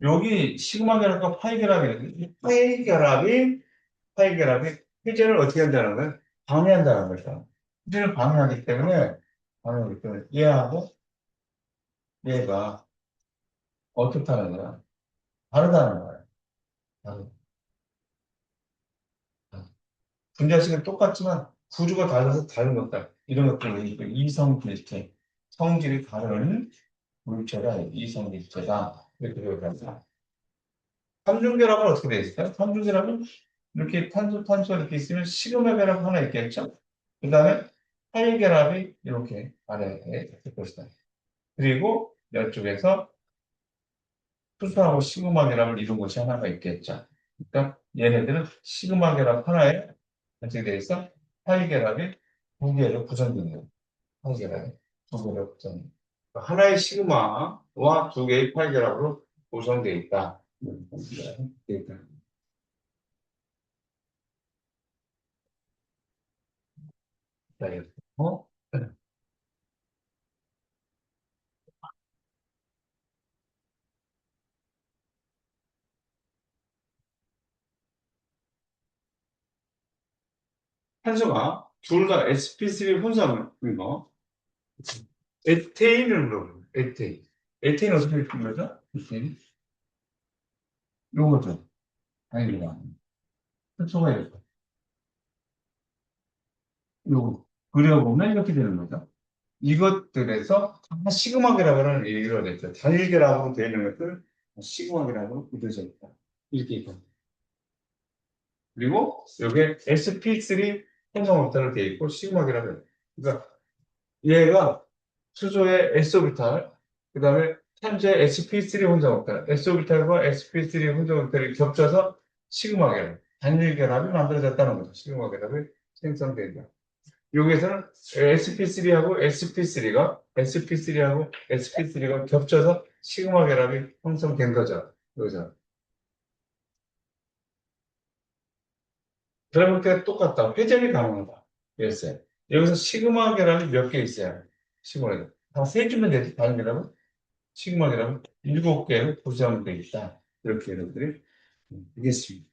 여기 시그마 결합과 파이 결합이 회전을 어떻게 한다는 거예요? 방해한다는 거죠. 회전을 방해하기 때문에 얘하고 얘가 어떻다는 거야? 다르다는 거야. 다르다. 분자식은 똑같지만 구조가 달라서 다른 것들 이런 것들을 이성 필체 성질이 다른 물체가 이성 필체다 이렇게 표현합니다. 삼중결합은 어떻게 되어 있을까요? 삼중결합은 이렇게 탄소 이렇게 있으면 시그마 결합 하나 있겠죠. 그 다음에 파이 결합이 이렇게 아래에 있을 것이다. 그리고 이쪽에서 수소하고 시그마 결합을 이룬 것이 하나가 있겠죠. 그러니까 얘네들은 시그마 결합 하나에 같이 돼서 파이 결합이 두 개로 구성됩니다. 파이 결합이 두 개로 구성. 하나의 시그마와 두 개의 파이 결합으로 구성되어 있다. 되어 있다. 자, 이렇게. 탄소가 둘 다 sp3 혼성인 거. 에테인을 물어보는 거예요. 에테인. 에테인 어떻게 읽는 거죠? 에테인. 요거죠. 아닙니다. 탄소가 이렇게. 요거. 그려보면 이렇게 되는 거죠. 이것들에서 다 시그마계라고는 이루어졌죠. 단일계라고 되어 있는 것들, 시그마계라고 이루어져 있다. 이렇게 있고. 그리고 여기에 sp3 혼성오르타로 되어 있고, 시그마계라고 해요. 그러니까 얘가 수소의 S오르탈, 그 다음에 탄소의 sp3 혼성오르탈, S오르탈과 sp3 혼성오르탈이 겹쳐서 시그마계라, 단일결합이 만들어졌다는 거죠. 시그마결합이 생성된다. 여기에서는 sp3하고 sp3가 겹쳐서 시그마 결합이 형성된 거죠. 여기서. 결합 게 똑같다. 회전이 가능하다. 이랬어요. 여기서 시그마 결합이 몇 개 있어요. 시그마 결합. 다세 주면 되지. 다른 결합은? 시그마 결합은 일곱 개로 구성되어 있다. 이렇게 여러분들이 되겠습니다.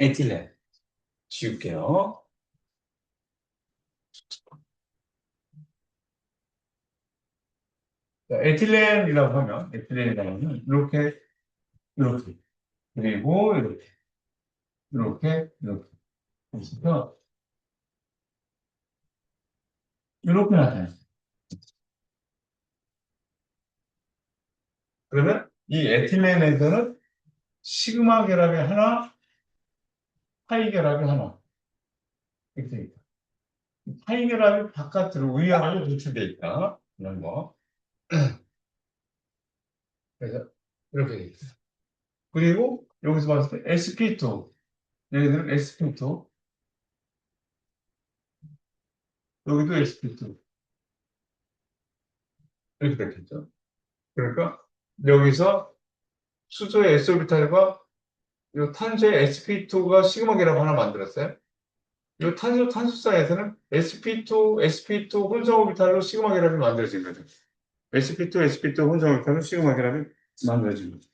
에틸렌. 지울게요. 자, 에틸렌이라고 하면, 이렇게, 그리고 이렇게. 그래서 이렇게 나타나요. 그러면 이 에틸렌에서는 시그마 결합이 하나, 파이 결합이 하나. 이렇게 돼 있다. 파이 결합이 바깥으로 위아래로 노출돼 있다. 이런 거. 그래서 이렇게 돼 있다. 그리고 여기서 봤을 때 sp2. 얘네들은 sp2. 여기도 sp2. 이렇게 됐겠죠. 그러니까 여기서 수소의 s오르탈과 이 탄소의 sp2가 시그마 결합 하나 만들었어요. 이 탄소 사이에서는 sp2 혼성 오비탈로 시그마 결합이 만들어진 거죠. sp2 혼성 오비탈로 시그마 결합이 만들어진 거죠.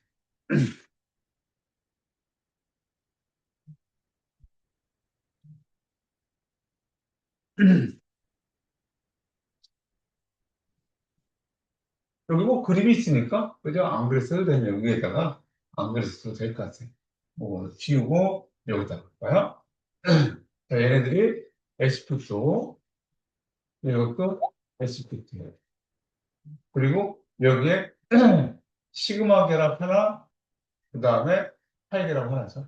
여기 뭐 그림이 있으니까, 그죠? 안 그랬어도 되면 위에다가 안 그랬어도 될 것 같아요. 뭐 지우고 여기다 볼까요? 자, 얘네들이 SP도, 이것도 SPT. 그리고 여기에 시그마 결합 하나, 그 다음에 파이 결합 하나죠.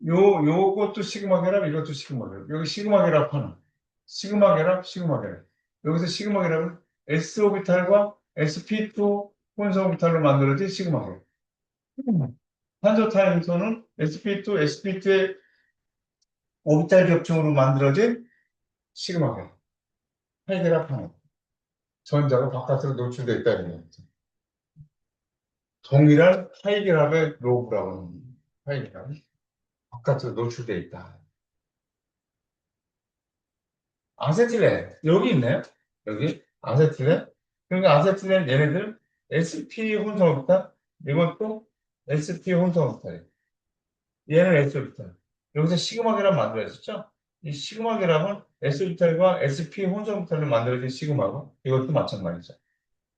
요것도 시그마 결합, 이것도 시그마 결합. 여기 시그마 결합 하나. 시그마 결합, 시그마 결합. 여기서 시그마 결합은 S 오비탈과 sp2 혼성 오비탈로 만들어진 시그마 결합. 탄소 타임소는 sp2, sp2의 오비탈 겹충으로 만들어진 시그마 결합. 파이 결합 하나. 전자가 바깥으로 노출되어 있다는 거죠. 동일한 파이 결합의 로브라고 하는 거예요. 파이 결합. 바깥으로 노출되어 있다. 아세틸렌 여기 있네요. 여기 아세틸렌. 그러니까 아세틸렌 얘네들 sp 혼성부터 이것도 sp 혼성부터 얘는 s부터 여기서 시그마 결합 만들어졌죠. 이 시그마 결합은 s부터과 sp 혼성부터를 만들어진 시그마고 이것도 마찬가지죠.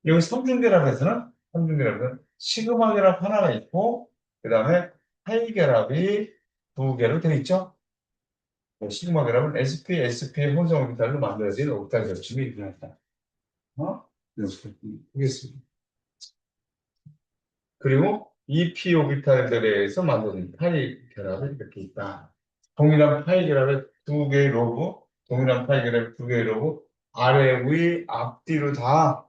여기 삼중 결합에서는 시그마 결합 하나가 있고 그 다음에 파이 결합이 두 개로 되어 있죠. 시그마 결합은 SP, SP 혼성 오비탈로 만들어진 오비탈 겹침이 일어났다. 이렇게 보겠습니다. 그리고 EP 오비탈들에 의해서 만드는 파이 결합이 이렇게 있다. 동일한 파이 결합의 두 개의 로브, 동일한 파이 결합의 두 개의 로브, 아래, 위, 앞뒤로 다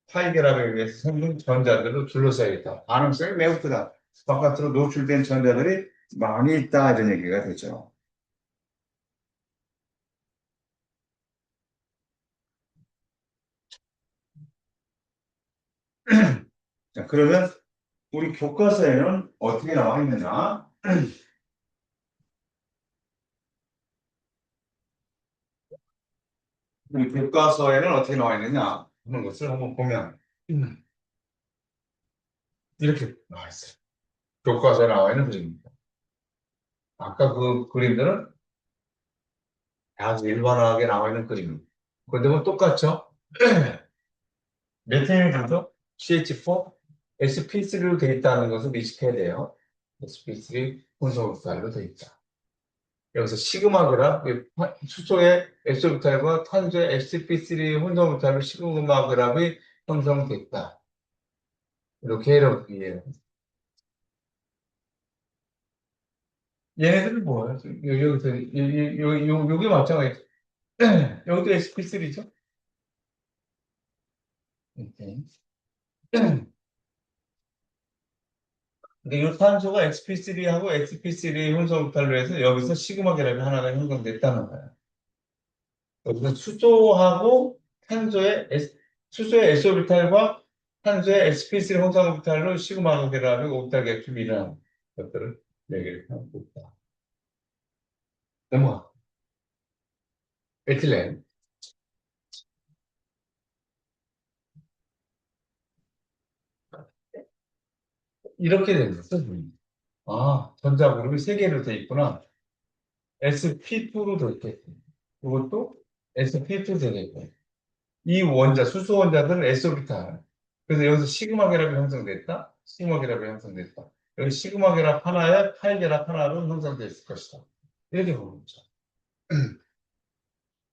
파이 결합에 의해서 생긴 전자들로 둘러싸여 있다. 반응성이 매우 크다. 바깥으로 노출된 전자들이 많이 있다. 이런 얘기가 되죠. 자, 그러면 우리 교과서에는 어떻게 나와 있느냐? 우리 교과서에는 어떻게 나와 있느냐? 하는 것을 한번 보면 이렇게 나와 있어요. 교과서에 나와 있는 그림입니다. 아까 그 그림들은 아주 일반화하게 나와 있는 그림입니다. 그런데 뭐 똑같죠? 메테인들도 CH4, sp3로 되어 있다는 것을 인식해야 돼요. sp3 혼성오비탈로 되어 있다. 여기서 시그마그라, 수소의 S오비탈과 탄소의 sp3 혼성오비탈로 시그마그랍이 형성됐다. 이렇게 이해해요. 얘네들은 뭐예요? 요게 마찬가지. 여기도 sp3죠? 이렇게. 근데 이 탄소가 sp3하고 sp3 혼성오비탈로 해서 여기서 시그마 결합이 하나가 형성됐다는 거예요. 여기서 수소의 s오비탈과 탄소의 sp3 혼성오비탈로 시그마 결합이 오비탈 갭이 일어나는 것들을 얘기를 하고 있다. 넘어가. 에틸렌. 이렇게 된 거죠. 아, 전자 그룹이 세 개로 돼 있구나. sp2로 돼 있겠고, 이것도 sp2 되겠고. 이 원자, 수소 원자들은 s오비탈. 그래서 여기서 시그마 결합이 형성됐다. 시그마 결합이 형성됐다. 여기 시그마 결합 하나에 파이 결합 하나로 형성됐을 것이다. 이렇게 보는 거죠.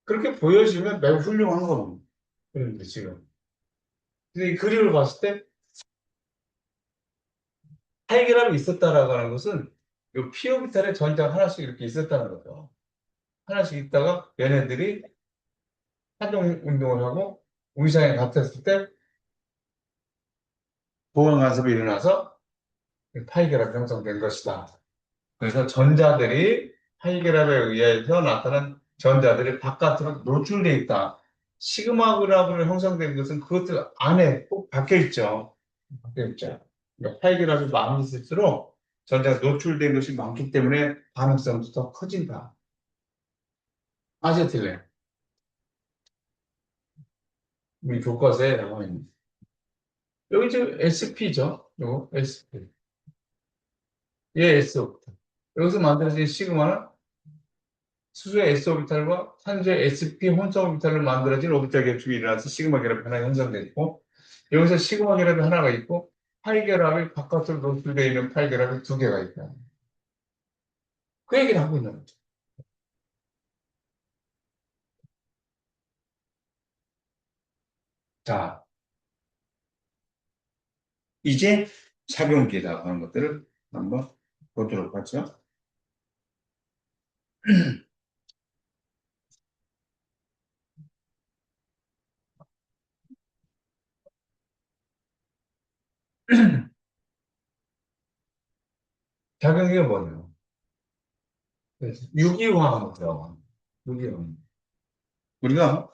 그렇게 보여지면 매우 훌륭한 겁니다. 그런데 지금. 근데 이 그림을 봤을 때 파이 결합이 있었다라고 하는 것은 이 p 오비탈에 전자가 하나씩 이렇게 있었다는 거죠. 하나씩 있다가 얘네들이 한종 운동을 하고 우위상에 같았을 때 보강 간섭이 일어나서 파이 결합이 형성된 것이다. 그래서 전자들이 파이 결합에 의해서 나타난 전자들이 바깥으로 노출되어 있다. 시그마 그래프로 형성된 것은 그것들 안에 꼭 박혀 있죠. 박혀 있죠. 그러니까 파이 결합이 많이 있을수록 전자가 노출된 것이 많기 때문에 반응성도 더 커진다. 아시겠을래요? 우리 교과서에 나와 있는. 여기 지금 SP죠? 요거 SP. 얘 S부터. 여기서 만들어진 시그마는 수소의 S오비탈과 산소의 sp 혼성 오비탈로 만들어진 오비탈 갭축이 일어나서 시그마 결합이 하나 형성되고 여기서 시그마 결합이 하나가 있고 파이 결합이 바깥으로 노출되어 있는 파이 결합이 두 개가 있다. 그 얘기를 하고 있는 거죠. 자, 이제 작용기라고 하는 것들을 한번 보도록 하죠. 작용기가 뭐예요? 유기화학이죠. 유기화학. 우리가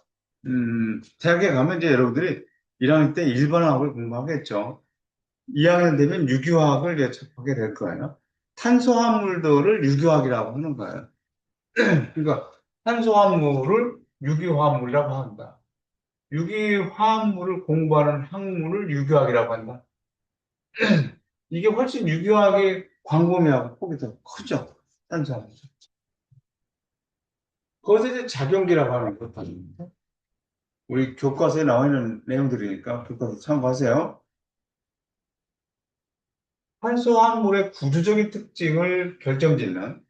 대학에 가면 이제 여러분들이 1학년 때 일반화학을 공부하겠죠. 2학년 되면 유기화학을 이제 접하게 될 거예요. 탄소화물들을 유기화학이라고 하는 거예요. 그러니까 탄소화물을 유기화합물이라고 한다. 유기화합물을 공부하는 학문을 유기화학이라고 한다. 이게 훨씬 유기화학의 광범위하고 폭이 더 크죠. 탄소화물. 그것에 이제 작용기라고 하는 것입니다. 우리 교과서에 나와 있는 내용들이니까 교과서 참고하세요. 탄소화물의 구조적인 특징을 결정짓는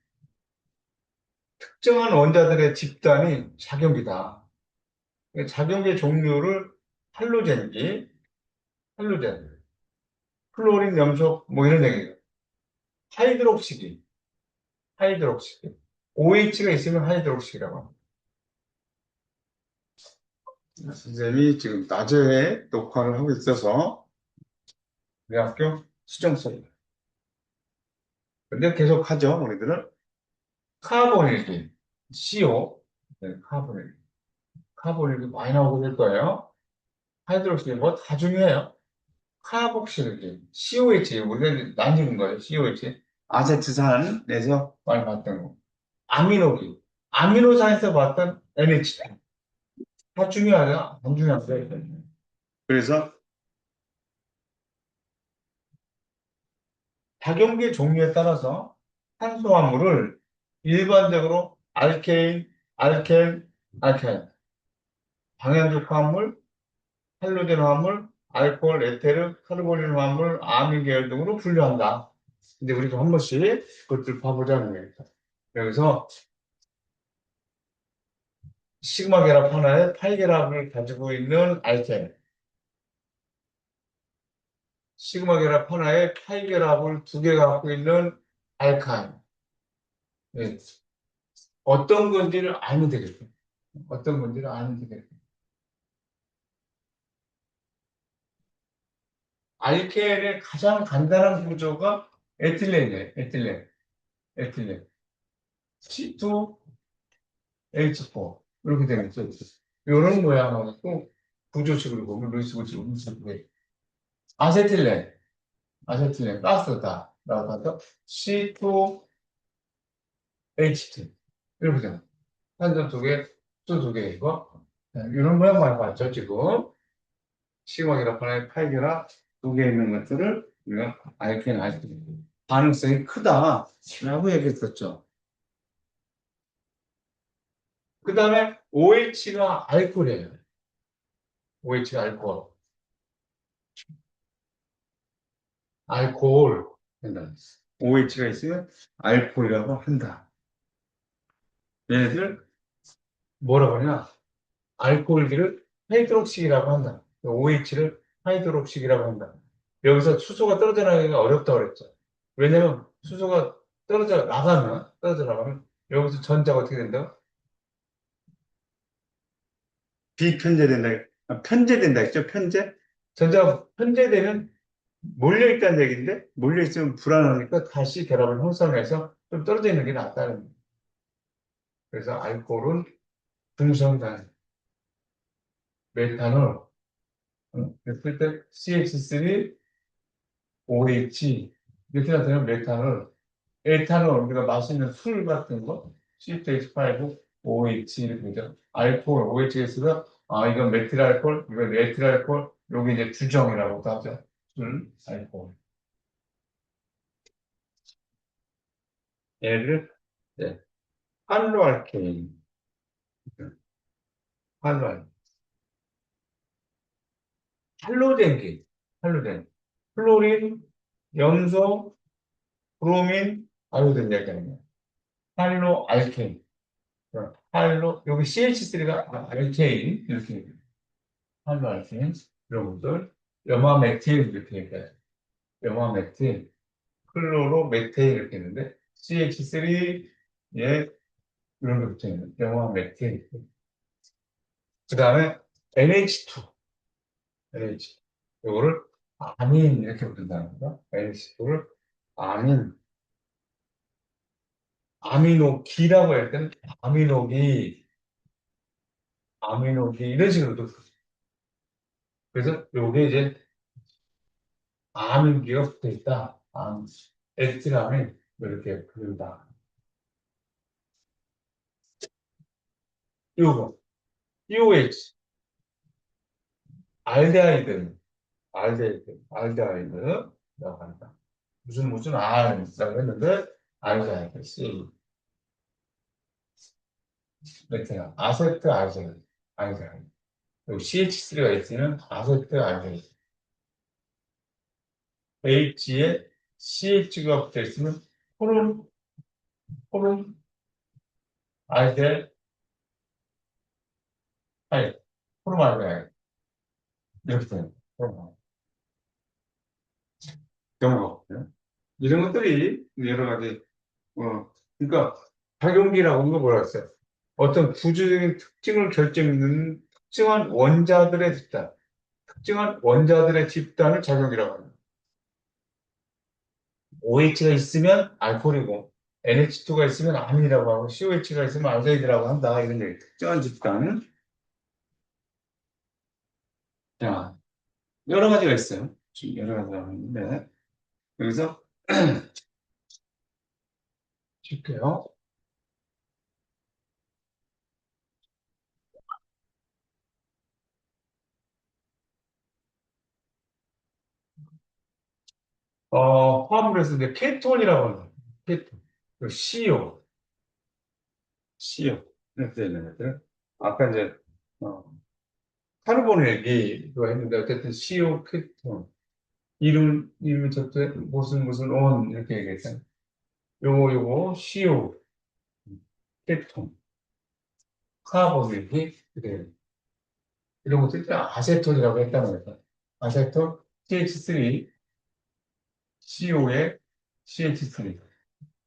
특정한 원자들의 집단이 작용기다. 작용기의 종류를 할로젠기, 할로젠, 플로린, 염소, 뭐 이런 얘기예요. 하이드록시기, 하이드록시기. OH가 있으면 하이드록시기라고 합니다. 선생님이 지금 낮에 녹화를 하고 있어서 우리 학교 수정서입니다. 근데 계속 하죠, 우리들은. 카본일기, CO, 네, 카본일기. 카본일기 많이 나오고 될 거예요. 하이드록시기, 뭐 다 중요해요. 카복실기, COH, 우리가 나뉘는 거예요, COH. 아세트산에서 많이 봤던 거. 아미노기, 아미노산에서 봤던 NH. 다 중요하죠? 안 중요하죠? 그래서 작용기 종류에 따라서 탄수화물을 일반적으로 알케인, 알켈, 알켈, 방향적 화합물, 할로겐 화합물, 알코올, 에테르, 카르보닐 화합물, 아민 계열 등으로 분류한다. 근데 우리가 한 번씩 그것들 봐보자는 거예요. 여기서 시그마 결합 하나에 8결합을 가지고 있는 알켈, 시그마 결합 하나에 8결합을 두 개 갖고 있는 알카인. 예. 어떤 건지를 알면 되겠죠. 어떤 건지를 알면 되겠죠. 알케인의 가장 간단한 구조가 에틸렌이에요. 에틸렌. 에틸렌. C2H4. 이렇게 되겠죠. 이런 모양하고 구조식으로 보면 루이스 구조로 이렇게. 아세틸렌. 아세틸렌. 가스다. 라고 해서 C2H2. 이렇게 되는 탄전 두 개, 수 두 개이고. 이런 모양만 봤죠, 지금. 시그마계라 하나의 팔계라 두 개 있는 것들을 우리가 알케인 아이스크림 반응성이 크다라고 얘기했었죠. 그 다음에 OH가 알코올이에요. OH가 알코올. 알코올. 된다. OH가 있으면 알코올이라고 한다. 얘네들 뭐라고 하냐? 알코올기를 하이드록식이라고 한다. OH를 하이드록식이라고 한다. 여기서 수소가 떨어져 나가기가 어렵다고 그랬죠. 왜냐면 수소가 떨어져 나가면 여기서 전자가 어떻게 된다? 비편제된다. 편제된다 했죠? 편제? 전자가 편제되면 몰려있다는 얘기인데 몰려있으면 불안하니까 다시 결합을 형성해서 좀 떨어져 있는 게 낫다는 거예요. 그래서 알코올은 중성단, 메탄올, 그랬을 때 CH3, OH 이렇게 나타나면 메탄올, 에탄올 우리가 마시는 술 같은 거 CH5, OH 이렇게 되죠. 알코올, OHS가 이건 메틸 알코올, 이건 에틸 알코올, 요게 이제 주정이라고도 하죠. 술, 알코올. 얘를 네. 할로알케인, 할로알, 할로젠기, 할로젠, 플로린, 염소, 브로민, 아요딘 얘기하는 할로알케인. 여기 CH3가 알케인, 이렇게, 할로알케인, 이런 것들, 염화메틸, 이렇게 얘기해요. 염화메틸, 클로로메테일, 이렇게 있는데, CH3, 에 이런 게 붙어 있는, 염화메틸. 그 다음에 NH2, NH. 요거를 아민, 이렇게 부른다는 거. NH2를 아민, 아미노기라고 할 때는 아미노기, 아미노기, 이런 식으로도. 그래서 요게 이제 아는 기가 붙어 있다. 에스티라면 이렇게 부른다. 요거, UH, 알데하이드, 알데하이드라고 한다. 무슨 R이라고 했는데, 알데하이드, C. 메테나, 아세트 알데하이드. 그리고 CH3가 있으면 아세트 알데하이드. H에 CH가 붙어 있으면 호름, 호름, 알데하이드, 호름 알데하이드. 이렇게 돼요. 경우가 없고요. 이런 것들이 여러 가지, 그러니까 작용기라고 하는 거 뭐라 했어요? 어떤 구조적인 특징을 결정짓는 특정한 원자들의 집단을 작용이라고 합니다. OH가 있으면 알코올이고, NH2가 있으면 암이라고 하고, COH가 있으면 알데히드라고 한다. 이런 얘기. 특정한 집단은, 자, 여러 가지가 있어요. 지금 여러 가지가 있는데, 여기서 칠게요. 화합물에서 이제 케톤이라고 하는 거예요. 케톤. 그 CO. 이렇게 되는 애들. 아까 이제, 어, 카르본 얘기도 했는데, 어쨌든 CO 케톤. 이름 저때 무슨 온, 이렇게 얘기했잖아요. 요거, CO 케톤. 카본 얘기, 그래. 이런 것들 아세톤이라고 했다는 거예요. 아세톤, CH3, CO에 CH3.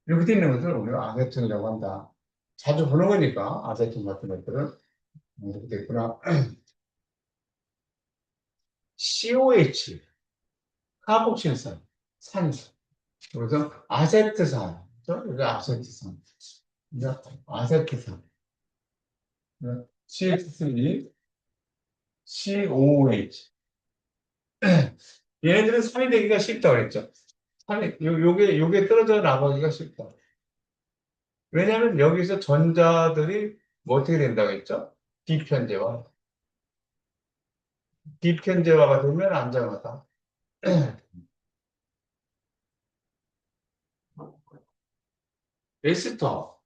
이렇게 돼 있는 것을 우리가 아세톤이라고 한다. 자주 보는 거니까, 아세톤 같은 것들은. 이렇게 됐구나. COH, 카복실산, 산소. 그래서 아세트산, 여기 아세트산, 아세트산, CH3, COH. 얘네들은 산이 되기가 쉽다고 그랬죠. 요게 떨어져 나가기가 쉽다. 왜냐하면 여기서 전자들이 뭐 어떻게 된다고 했죠? 비편제화. 비편제화가 되면 안정하다. 에스터,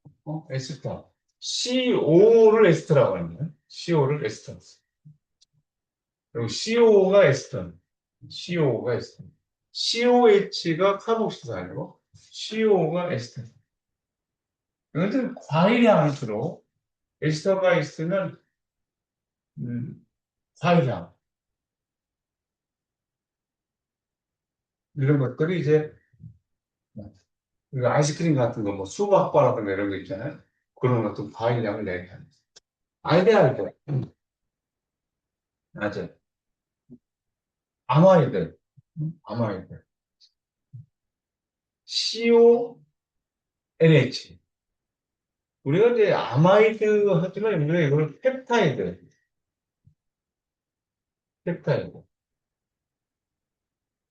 에스터. CO를 에스터라고 하는 거예요. CO를 에스터. 그리고 CO가 에스터. CO가 에스터. COH가 카복실산이고, CO가 에스터. 이것은 과일향수로 에스터가 있으면, 과일향. 이런 것들이 이제, 그 아이스크림 같은 거, 뭐, 수박바라든가 이런 거 있잖아요. 그런 것도 과일향을 내게 하는. 알데하이드. 맞아요. 아마이드. 아마이드. CONH. 우리가 이제 아마이드 하지만 우리가 이걸 펩타이드.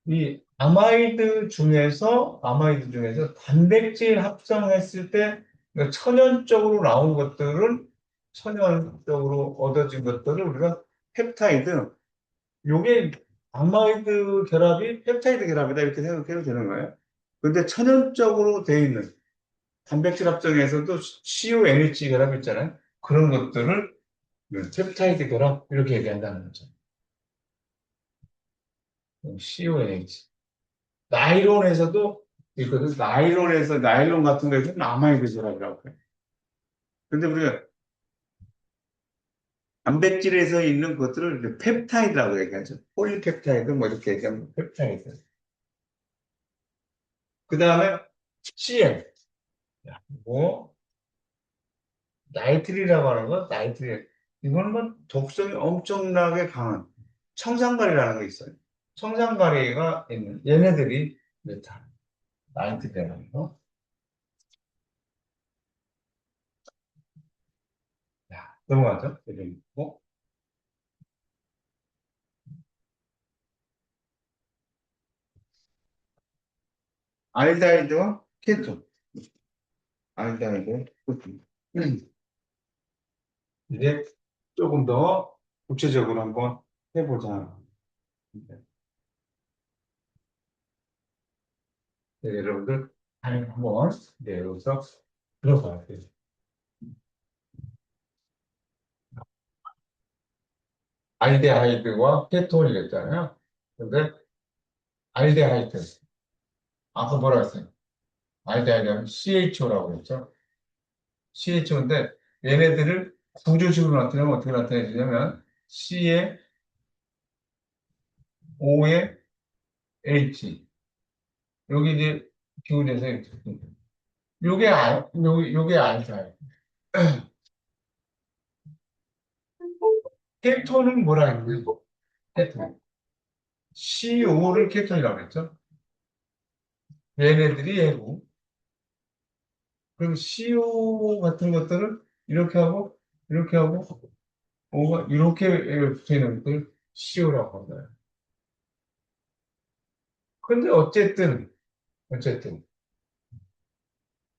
이 아마이드 중에서 단백질 합성했을 때 그러니까 천연적으로 나온 것들은 천연적으로 얻어진 것들을 우리가 펩타이드, 요게 아마이드 결합이 펩타이드 결합이다 이렇게 생각해도 되는 거예요. 근데 천연적으로 돼 있는 단백질 합성에서도 CONH 결합 있잖아요. 그런 것들을 펩타이드 결합 이렇게 얘기한다는 거죠. CONH. 나일론에서도 있거든. 나일론 같은 거에서 아마이드 결합이라고 해요. 근데 우리가 단백질에서 있는 것들을 펩타이드라고 얘기하죠. 폴리펩타이드 뭐 이렇게 얘기하면 펩타이드. 그 다음에 CM. 뭐 나이트릴이라고 하는 거, 나이트릴. 이거는 뭐 독성이 엄청나게 강한 청산가리라는 게 있어요. 청산가리가 있는 얘네들이 메탈, 나이트릴이라는 거. 야, 넘어가죠. 고 알데하이드와 케톤. 알데하이드, 케톤. 이제 조금 더 구체적으로 한번 해보자. 네, 여러분들 한번 여기서 들어봐야 돼요. 알데하이드와 케톤이랬잖아요. 근데 알데하이드 아까 뭐라 했어요? 알데하이드는 CHO라고 했죠. CHO인데 얘네들을 구조식으로 나타내면 어떻게 나타내냐면 C에 O에 H 여기 이제 기울여서 이렇게 요게 알데하이드. 케톤은 뭐라 했냐면 케톤 CO를 케톤이라고 했죠. 얘네들이 얘고 그럼 CO 같은 것들을 이렇게 하고 O가 이렇게 붙어 있는 것들 CO라고 한다. 근데 어쨌든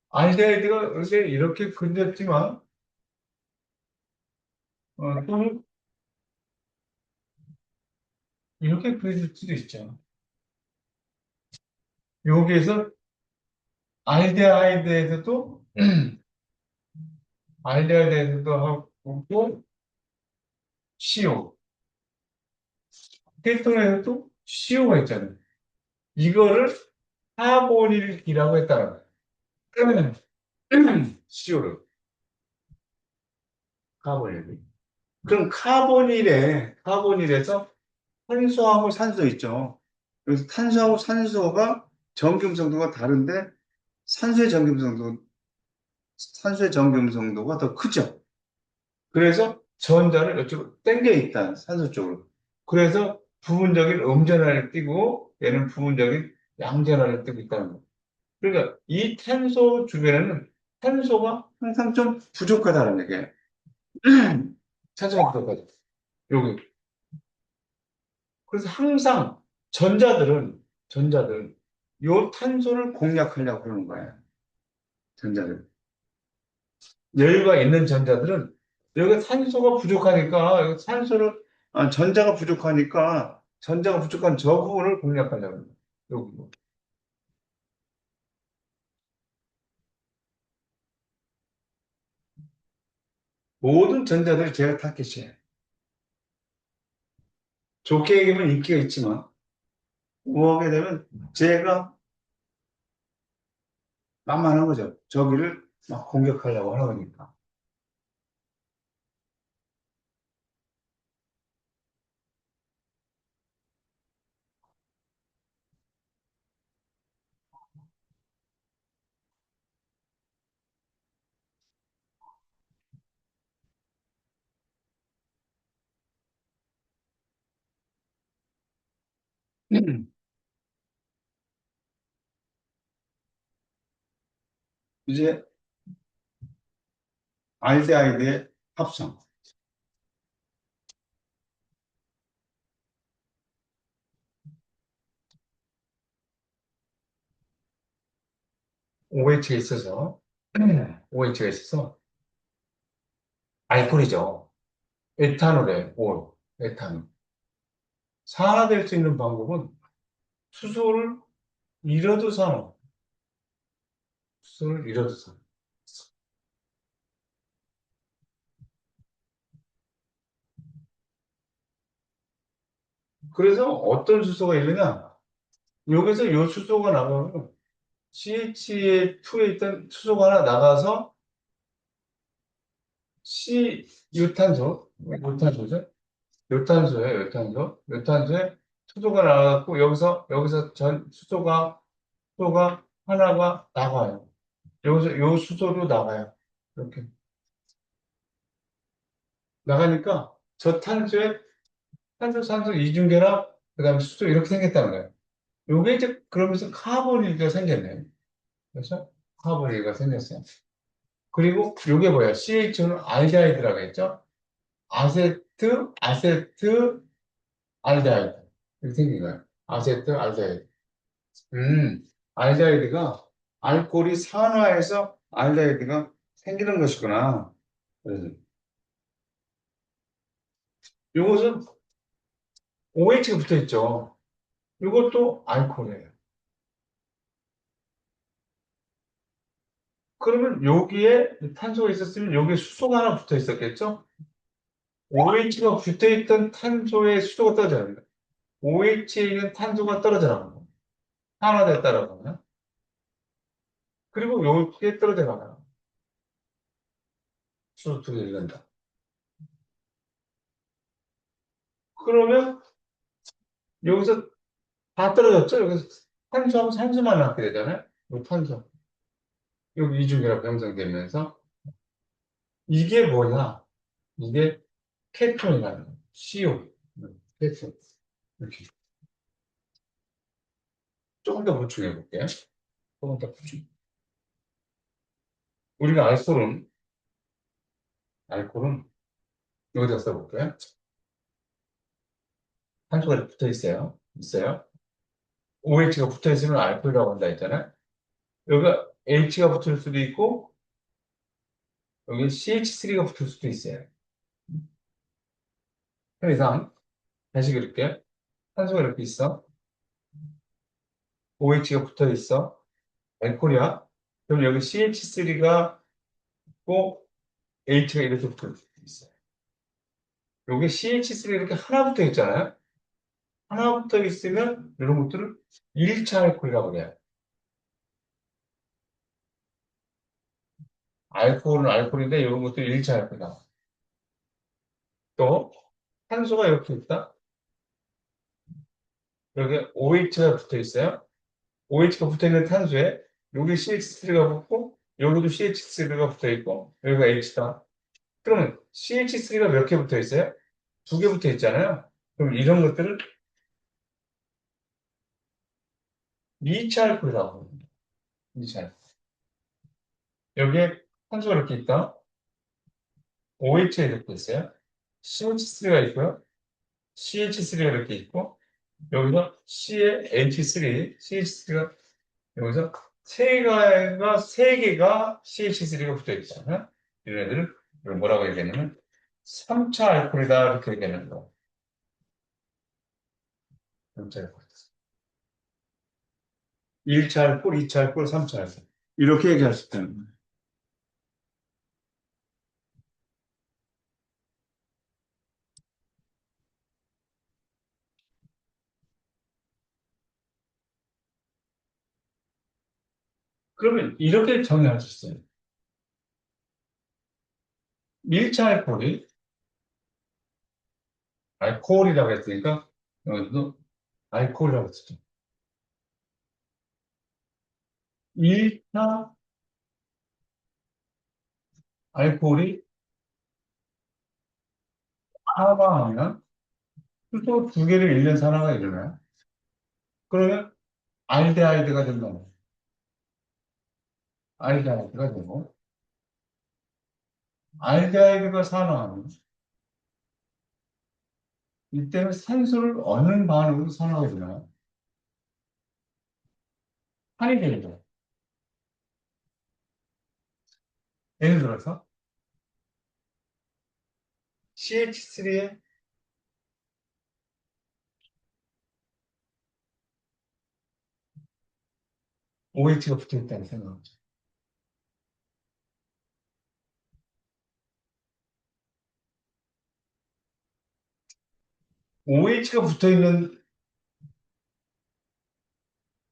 알데하이드가 이렇게 근접지만 또는 이렇게 그려질 수도 있죠. 여기에서 알데하이드에서도 알데하이드에서도 하고 CO 케톤에서도 CO가 있잖아요. 이거를 카보닐이라고 했다는 거예요. CO를 카보닐. 그럼 카보닐에서 탄소하고 산소 있죠. 그래서 탄소하고 산소가 정금성도가 다른데 산소의 정금성도, 산소의 정금성도가 더 크죠. 그래서 전자를 이쪽으로 당겨 있다, 산소 쪽으로. 그래서 부분적인 음전하를 띠고 얘는 부분적인 양전하를 띠고 있다는 거예요. 그러니까 이 탄소 주변에는 탄소가 항상 좀 부족하다는 얘기예요. 탄소가 부족하죠. 여기. 그래서 항상 전자들은 요 탄소를 공략하려고 그러는 거예요. 전자들. 여유가 있는 전자들은 여기가 산소가 부족하니까 여기 전자가 부족한 저 부분을 공략하려고 합니다. 여기 뭐. 모든 전자들이 제가 타겟이에요. 좋게 얘기하면 인기가 있지만 우하게 되면 제가 만만한 거죠. 저기를 막 공격하려고 하는 거니까. 이제 알데하이드의 합성. OH가 있어서 OH가 있어서 알코올이죠. 에탄올에 올, 에탄올. 산화될 수 있는 방법은 수소를 잃어도 산화. 수소를 잃어줘서. 그래서 어떤 수소가 있느냐? 여기서 요 수소가 나가면 CH2에 있던 수소가 하나 나가서 C 요탄소죠? 요탄소에 수소가 나가고 여기서 전 수소가 하나가 나가요. 여기서 요 수소로 나가요. 이렇게 나가니까 저 탄소에 탄소, 산소 이중계랑 그다음에 수소 이렇게 생겼다는 거예요. 요게 이제 그러면서 카본이가 생겼네요. 그래서 카본이가 생겼어요. 그리고 요게 뭐야? CH는 알데하이드라고 했죠? 아세트, 알데하이드. 이렇게 생긴 거예요. 아세트, 알데하이드. 음, 알데하이드가 알코올이 산화해서 알데하이드가 생기는 것이구나. 그래서 요것은 OH가 붙어 있죠. 이것도 알코올이에요. 그러면 여기에 탄소가 있었으면 여기에 수소가 하나 붙어 있었겠죠? OH가 붙어 있던 탄소에 수소가 떨어져야 합니다. OH에 있는 탄소가 떨어져 나가고, 산화됐다라고 하면. 그리고 여기에 떨어져 나가요. 수소 두 개 잃는다. 그러면 여기서 다 떨어졌죠? 여기서 탄소하고 산소만 남게 되잖아요? 이 탄소. 여기 이중결합 형성되면서. 이게 뭐냐? 이게 케톤이라는 거예요. CO. 케톤. 이렇게. 조금 더 보충해 볼게요. 조금 더 보충. 우리가 알코올은 여기다 써볼게요. 탄소가 붙어 있어요. 있어요. OH가 붙어 있으면 알코올이라고 한다 했잖아요. 여기가 H가 붙을 수도 있고, 여기 CH3가 붙을 수도 있어요. 그래서 다시 그릴게요. 탄소가 이렇게 있어. OH가 붙어 있어. 알코올이야. 그럼 여기 CH3가 있고, H가 이렇게 붙어 있어요. 여기 CH3 이렇게 하나 붙어 있잖아요. 하나 붙어 있으면 이런 것들을 1차 알코올이라고 그래요. 알코올은 알코올인데 이런 것도 1차 알코올이다. 또 탄소가 이렇게 있다. 여기 OH가 붙어 있어요. OH가 붙어 있는 탄소에 여기 CH3가 붙고 여기도 CH3가 붙어 있고 여기가 H다. 그러면 CH3가 몇 개 붙어 있어요? 두 개 붙어 있잖아요. 그럼 이런 것들을 2차 알코올이라고 합니다. 2차 알코올. 여기에 탄소가 이렇게 있다. OH에 이렇게 있어요. CH3가 있고요. CH3가 이렇게 있고 여기서 CH3가 여기서 세 개가 CH3가 붙어 있잖아요. 이런 애들을 이걸 뭐라고 얘기하냐면 3차 알코올이다 이렇게 얘기하는 거. 3차 알코올. 1차 알코올, 2차 알코올, 3차 알코올. 이렇게 얘기할 수 있다는 거예요. 그러면 이렇게 정의할 수 있어요. 1차 알코올이 알코올이라고 했으니까 여기도 알코올이라고 했죠. 1차 알코올이 사망하면 수소 두 개를 잃는 산화가 일어나요. 그러면 알데하이드가 된다는 거예요. 알데하이드가 되고 알데하이드가 산화하면 이때는 산소를 얻는 반응으로 산화가 일어나요. 한이 되죠. 예를 들어서 CH3에 OH가 붙어 있다는 생각이죠. OH가 붙어 있는,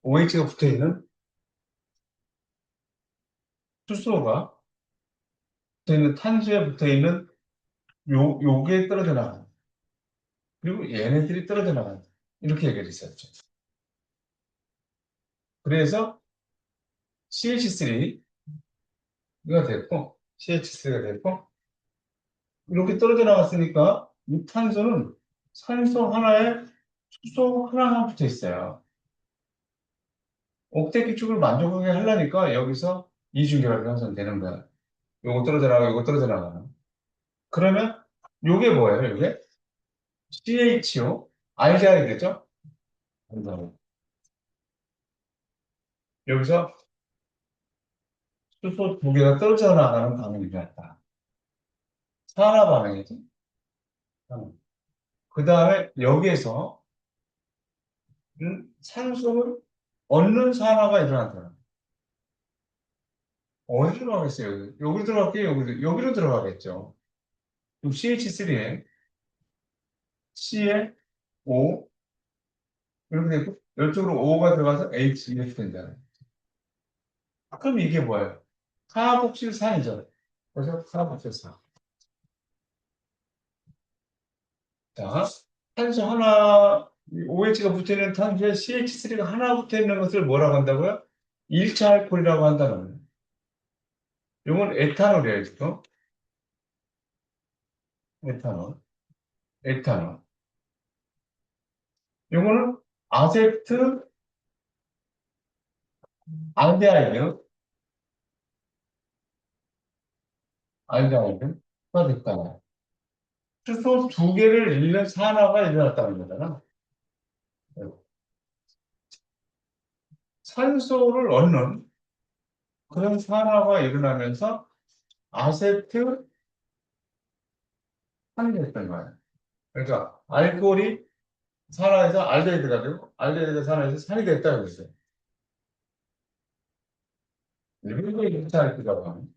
OH가 붙어 있는 수소가 붙어 있는 탄소에 붙어 있는 요게 떨어져 나간다. 그리고 얘네들이 떨어져 나간다. 이렇게 얘기를 했었죠. 그래서 CH3가 됐고, CH3가 됐고, 이렇게 떨어져 나갔으니까 이 탄소는 산소 하나에 수소 하나만 붙어 있어요. 옥텟 기축을 만족하게 하려니까 여기서 이중결합이 형성되는 거야. 요거 떨어져 나가고 요거 떨어져 나가는. 그러면 요게 뭐예요? 요게 CHO 알게 되죠? 여기서 수소 두 개가 떨어져 나가는 반응이 일어났다. 산화 반응이지. 그 다음에 여기에서 산소를 얻는 산화가 일어난다. 어디 들어가겠어요? 여기로 들어갈게요. 여기로 들어가겠죠. 그럼 CH3에 C에 O 이렇게 되고 이쪽으로 O가 들어가서 H 이렇게 된다. 그럼 이게 뭐예요? 화학복실산이죠. 그래서 화학복실산. 자, 탄소 하나, OH가 붙어있는 탄소에 CH3가 하나 붙어있는 것을 뭐라고 한다고요? 1차 알코올이라고 한다는 거예요. 이건 에탄올이에요, 지금. 에탄올. 에탄올. 이거는 아세트 알데하이드, 알데하이드가 됐잖아요. 수소 두 개를 잃는 산화가 일어났다는 거잖아. 산소를 얻는 그런 산화가 일어나면서 아세트 산이 됐던 거예요. 그러니까 알코올이 산화해서 알데히드가 되고 알데히드가 산화해서 산이 됐다고 했어요. 이게 2차 알코올이라고 하는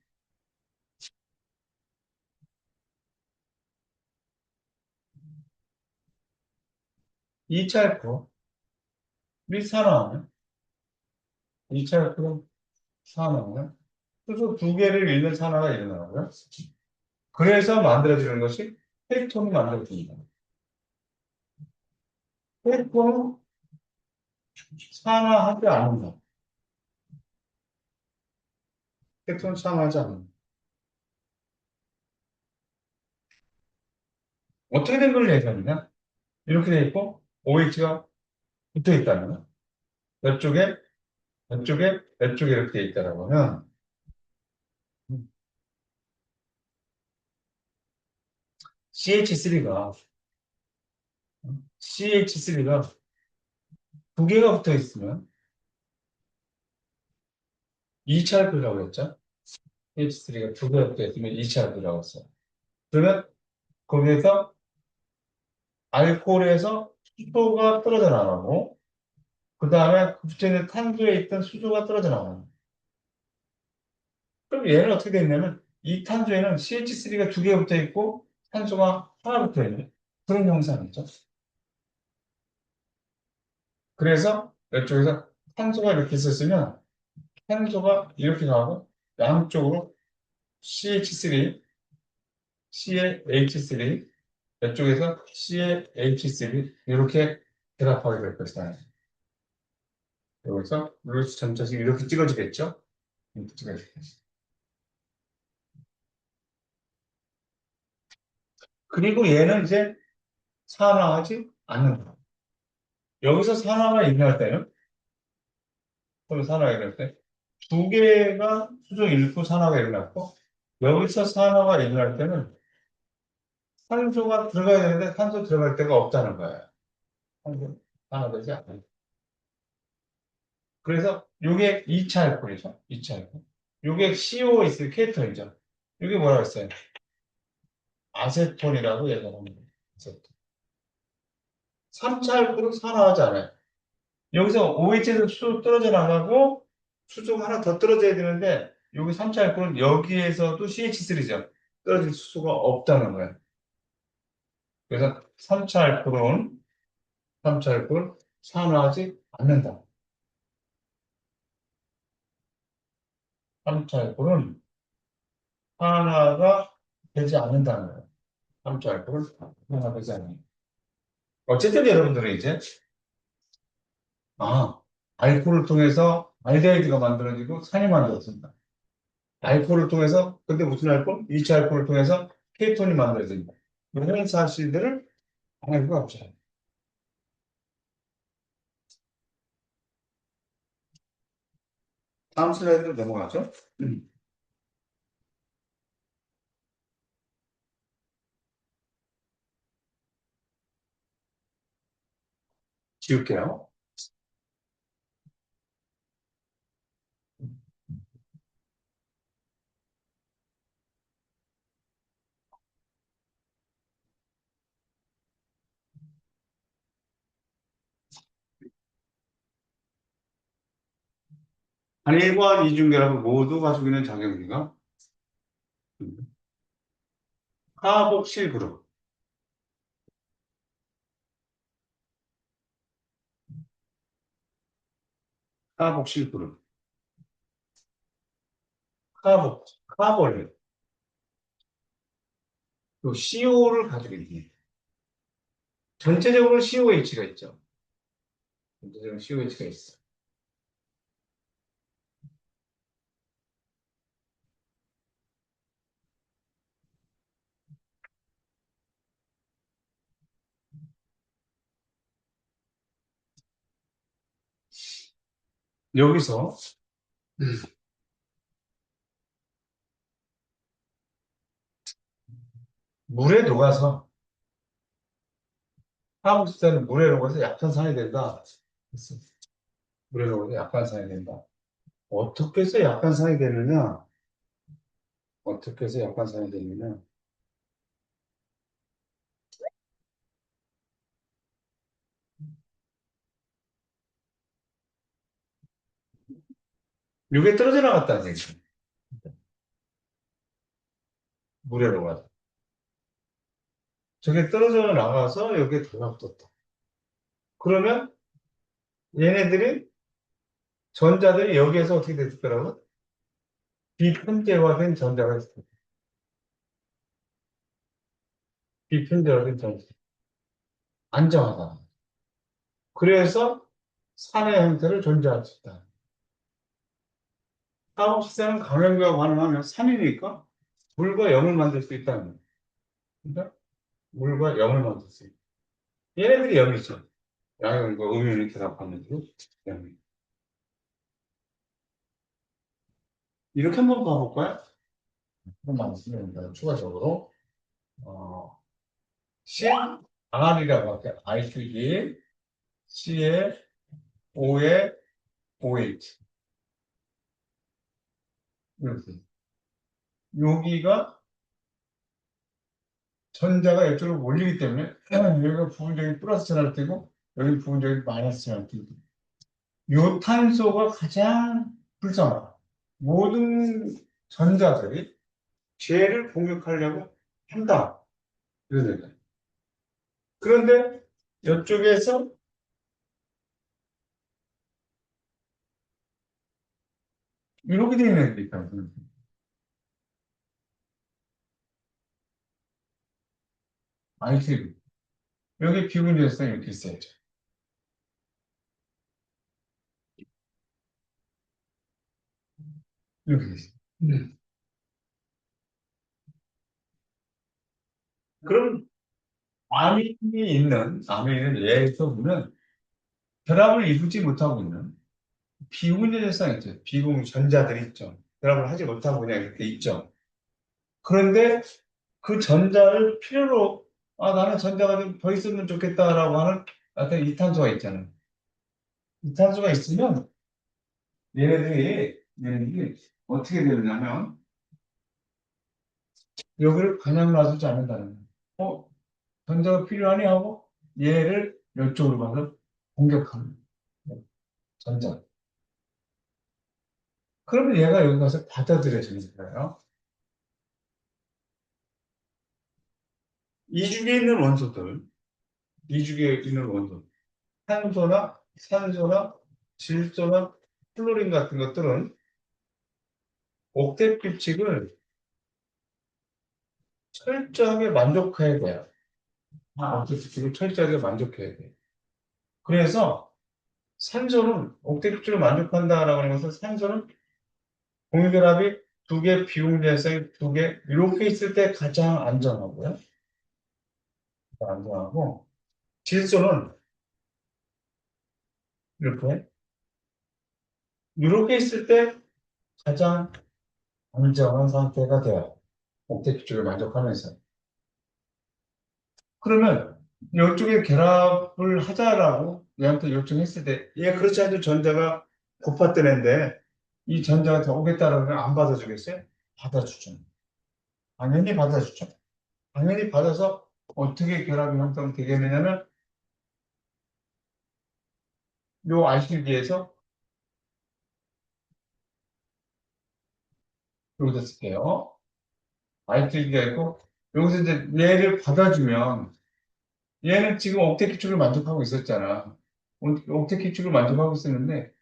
2차 알코올이 산화하면 2차 알코올은 산화하면 수소 두 개를 잃는 산화가 일어나고요. 그래서 만들어지는 것이 케톤이 만들어집니다. 케톤은 산화하지 않는다. 케톤 산화하지 않는다. 어떻게 된 걸 얘기하느냐? 이렇게 돼 있고 OH가 붙어 있다면 이쪽에 이쪽에 이렇게 돼 있다라고 하면 CH3가 CH3가 두 개가 붙어 있으면 2차 알코올이라고 했죠? CH3가 두 개가 붙어 있으면 2차 알코올이라고 했어요. 그러면 거기에서 알코올에서 수소가 떨어져 나가고 그 다음에 그 붙어 있는 탄소에 있던 수소가 떨어져 나가는. 그럼 얘는 어떻게 됐냐면 이 탄소에는 CH3가 두 개가 붙어 있고 탄소가 하나 붙어 있는 그런 형상이죠. 그래서 이쪽에서 탄소가 이렇게 있었으면 탄소가 이렇게 가고 양쪽으로 CH3, CaH3 이쪽에서 CaH3 이렇게 결합하게 될 것이다. 여기서 루이스 점자식 이렇게 찍어지겠죠? 이렇게 찍어지겠죠. 그리고 얘는 이제 산화하지 않는다. 여기서 산화가 일어날 때는 그럼 산화가 일어날 때 두 개가 수소 잃고 산화가 일어났고 여기서 산화가 일어날 때는 산소가 들어가야 되는데 산소 들어갈 데가 없다는 거예요. 산소 산화되지 않아요. 그래서 이게 2차 알코올이죠. 2차 알코올. 이게 CO 있을 케이톤이죠. 이게 뭐라고 했어요? 아세톤이라고 얘기를 합니다. 아세톤. 3차 알코올은 산화하지 않아요. 여기서 OH에서 수소 떨어져 나가고 수소가 하나 더 떨어져야 되는데 여기 3차 알코올은 여기에서도 CH3죠. 떨어질 수소가 없다는 거예요. 그래서 3차 알코올은 산화하지 않는다. 3차 알코올은 산화가 되지 않는다는 거예요. 3차 알코올은 산화되지 않는. 어쨌든 여러분들은 이제 아, 알코올을 통해서 알데히드가 만들어지고 산이 만들어진다. 알코올을 통해서 근데 무슨 알코올? 2차 알코올을 통해서 케톤이 만들어진다. 이런 사실들을 알고 없죠. 다음 슬라이드로 넘어가죠. 지울게요. 단일과 이중결합을 모두 가지고 있는 작용비가 카복실 그룹, 카복실 그룹, 카볼, 또 CO를 가지고 있는 전체적으로 COH가 있죠. 전체적으로 COH가 있어. 여기서 물에 녹아서 화학식자는 물에 녹아서 약산산이 된다. 그래서 물에 녹아서 약산산이 된다. 어떻게 해서 약산산이 되느냐? 어떻게 해서 약산산이 되느냐? 이게 떨어져 나갔다는 얘기죠. 물에 녹아서. 저게 떨어져 나가서 여기에 달라붙었다. 그러면 얘네들이 전자들이 여기에서 어떻게 됐을 거라고? 비편제화된 전자가 있습니다. 비편제화된 전자. 안정하다. 그래서 산의 형태를 존재할 수 있다. 화학식자는 강연과 반응하면 산이니까 물과 염을 만들 수 있다는 거예요. 그러니까 물과 염을 만들 수 있다. 얘네들이 염이죠. 양염과 음용이 결합하면서 염이. 이렇게 한번 봐볼까요? 한번 말씀드립니다. 추가적으로 어, CR이라고 할게요. ICD, C에 O에 OH. 이렇게. 여기가 전자가 이쪽으로 몰리기 때문에 여기가 부분적인 플러스 전화를 띄고 여기 부분적인 마이너스 전화를 띄고 요 탄소가 가장 불쌍하다. 모든 전자들이 쟤를 공격하려고 한다. 이런 얘기예요. 그런데 이쪽에서 이렇게 되어 있는 애들이 있다고. ICD. 여기 비분자성 이렇게 있어야죠. 이렇게 돼 있어요. 그럼 아미는 얘에서 보면 결합을 이루지 못하고 있는 비분자성 있죠. 비공전자들이 있죠. 결합을 하지 못하고 그냥 이렇게 있죠. 그런데 그 전자를 필요로 나는 전자가 좀 더 있으면 좋겠다라고 하는 어떤 이탄소가 있잖아요. 이탄소가 있으면 얘네들이 어떻게 되느냐면 여기를 그냥 놔두지 않는다는 거예요. 전자가 필요하니 하고 얘를 이쪽으로 가서 공격하는 거예요. 전자. 그러면 얘가 여기 가서 받아들여지는 거예요. 이중에 있는 원소들, 이중에 있는 원소, 산소나 질소나 플로린 같은 것들은 옥텟 규칙을 철저하게 만족해야 돼요. 옥텟 규칙을 철저하게 만족해야 돼요. 그래서 산소는 옥텟 규칙을 만족한다라고 하는 것은 산소는 공유결합이 두 개, 비공유결합이 두 개, 이렇게 있을 때 가장 안전하고요. 안전하고, 질소는 이렇게 있을 때 가장 안정한 상태가 돼요. 옥텟 규칙을 만족하면서. 그러면 이쪽에 결합을 하자라고 얘한테 요청했을 때, 얘 그렇지 않아도 전자가 고팠던 애인데, 이 전자가 더 오겠다라고 하면 안 받아주겠어요? 받아주죠. 당연히 받아주죠. 당연히 받아서 어떻게 결합이 형성되겠느냐면, 요 알실기에서 여기다 쓸게요. 알실기가 있고, 여기서 이제 얘를 받아주면, 얘는 지금 옥텟 기축을 만족하고 있었잖아. 옥텟 기축을 만족하고 있었는데,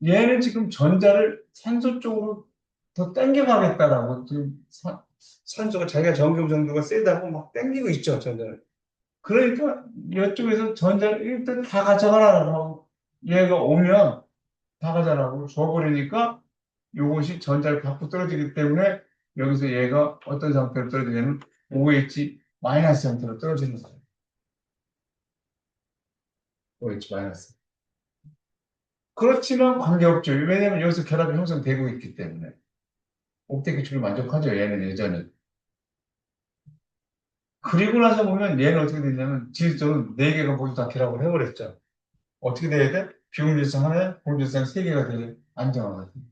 얘는 지금 전자를 산소 쪽으로 더 당겨가겠다라고 지금 산소가 자기가 전기 정도가 세다고 막 당기고 있죠, 전자를. 그러니까 이쪽에서 전자를 일단 다 가져가라고 얘가 오면 다 가져가라고 줘버리니까 이것이 전자를 갖고 떨어지기 때문에 여기서 얘가 어떤 상태로 떨어지냐면 OH 마이너스 상태로 떨어지는 거예요. OH 마이너스. 그렇지만 관계없죠. 왜냐하면 여기서 결합이 형성되고 있기 때문에. 옥텟 기축을 만족하죠, 얘는 예전에. 그리고 나서 보면 얘는 어떻게 됐냐면 질소는 네 개가 모두 다 결합을 해버렸죠. 어떻게 돼야 돼? 비공질성 하나에 공질성 세 개가 되게 안정하거든요.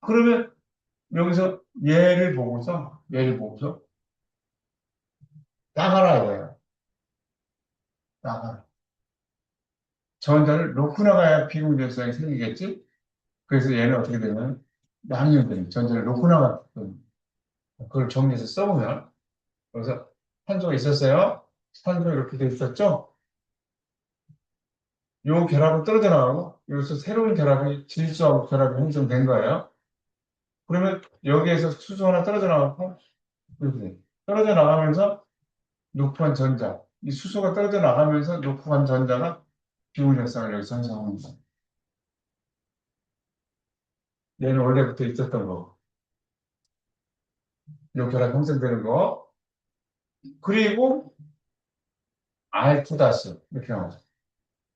그러면 여기서 얘를 보고서 나가라 이거예요. 나가라. 전자를 놓고 나가야 비공질성이 생기겠지? 그래서 얘는 어떻게 되냐면 양이온들이 전자를 놓고 나가거든. 그걸 정리해서 써보면 그래서 산소가 있었어요. 산소가 이렇게 돼 있었죠? 요 결합은 떨어져 나가고 여기서 새로운 결합이 질소하고 결합이 형성된 거예요. 그러면 여기에서 수소 하나 떨어져 나가고 이렇게 떨어져 나가면서 녹부한 전자 이 수소가 떨어져 나가면서 녹부한 전자가 비운혈성을 여기서 형성하는 거예요. 얘는 원래부터 있었던 거. 요 결합 형성되는 거. 그리고 알투다스 이렇게 나오죠.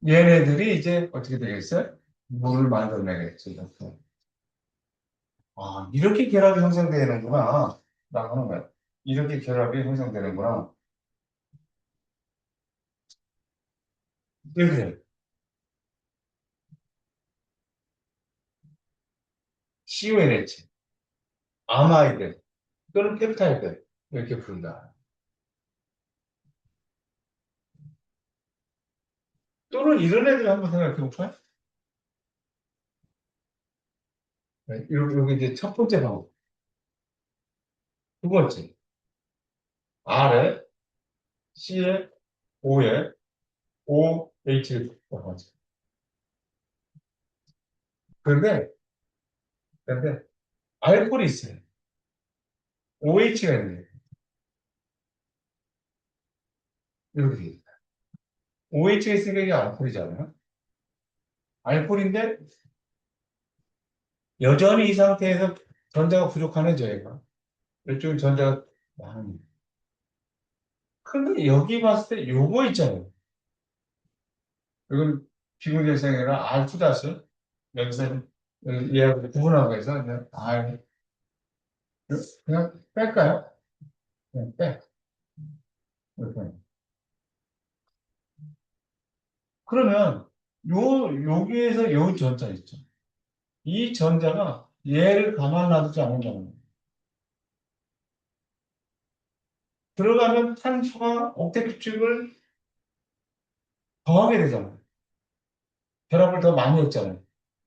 얘네들이 이제 어떻게 되겠어요? 물을 만들어내겠죠. 이렇게. 아, 이렇게 결합이 형성되는구나. 라고 하는 거예요. 이렇게 결합이 형성되는구나. 이렇게 CONH, 아마이드 또는 펩타이드 이렇게 부른다. 또는 이런 애들 한번 생각해 볼까요? 네, 여기 이제 첫 번째 방법. 두 번째, R에 C에 O에 OH를 하죠. 그런데 알코올이 있어요. OH가 있네요. 이렇게 돼 있다. OH가 있으니까 이게 알코올이잖아요. 알코올인데 여전히 이 상태에서 전자가 부족하네, 저희가. 이쪽은 전자가 많은. 근데 여기 봤을 때 요거 있잖아요. 이건 비공개성이라 알투다스. 여기서는 얘하고 구분하고 해서 그냥 그냥 뺄까요? 그냥 빼. 이렇게. 그러면 여기에서 요 전자 있죠. 이 전자가 얘를 가만 놔두지 않는다는 거예요. 들어가면 탄소가 옥텟 규칙을 더하게 되잖아요. 결합을 더 많이 했잖아요.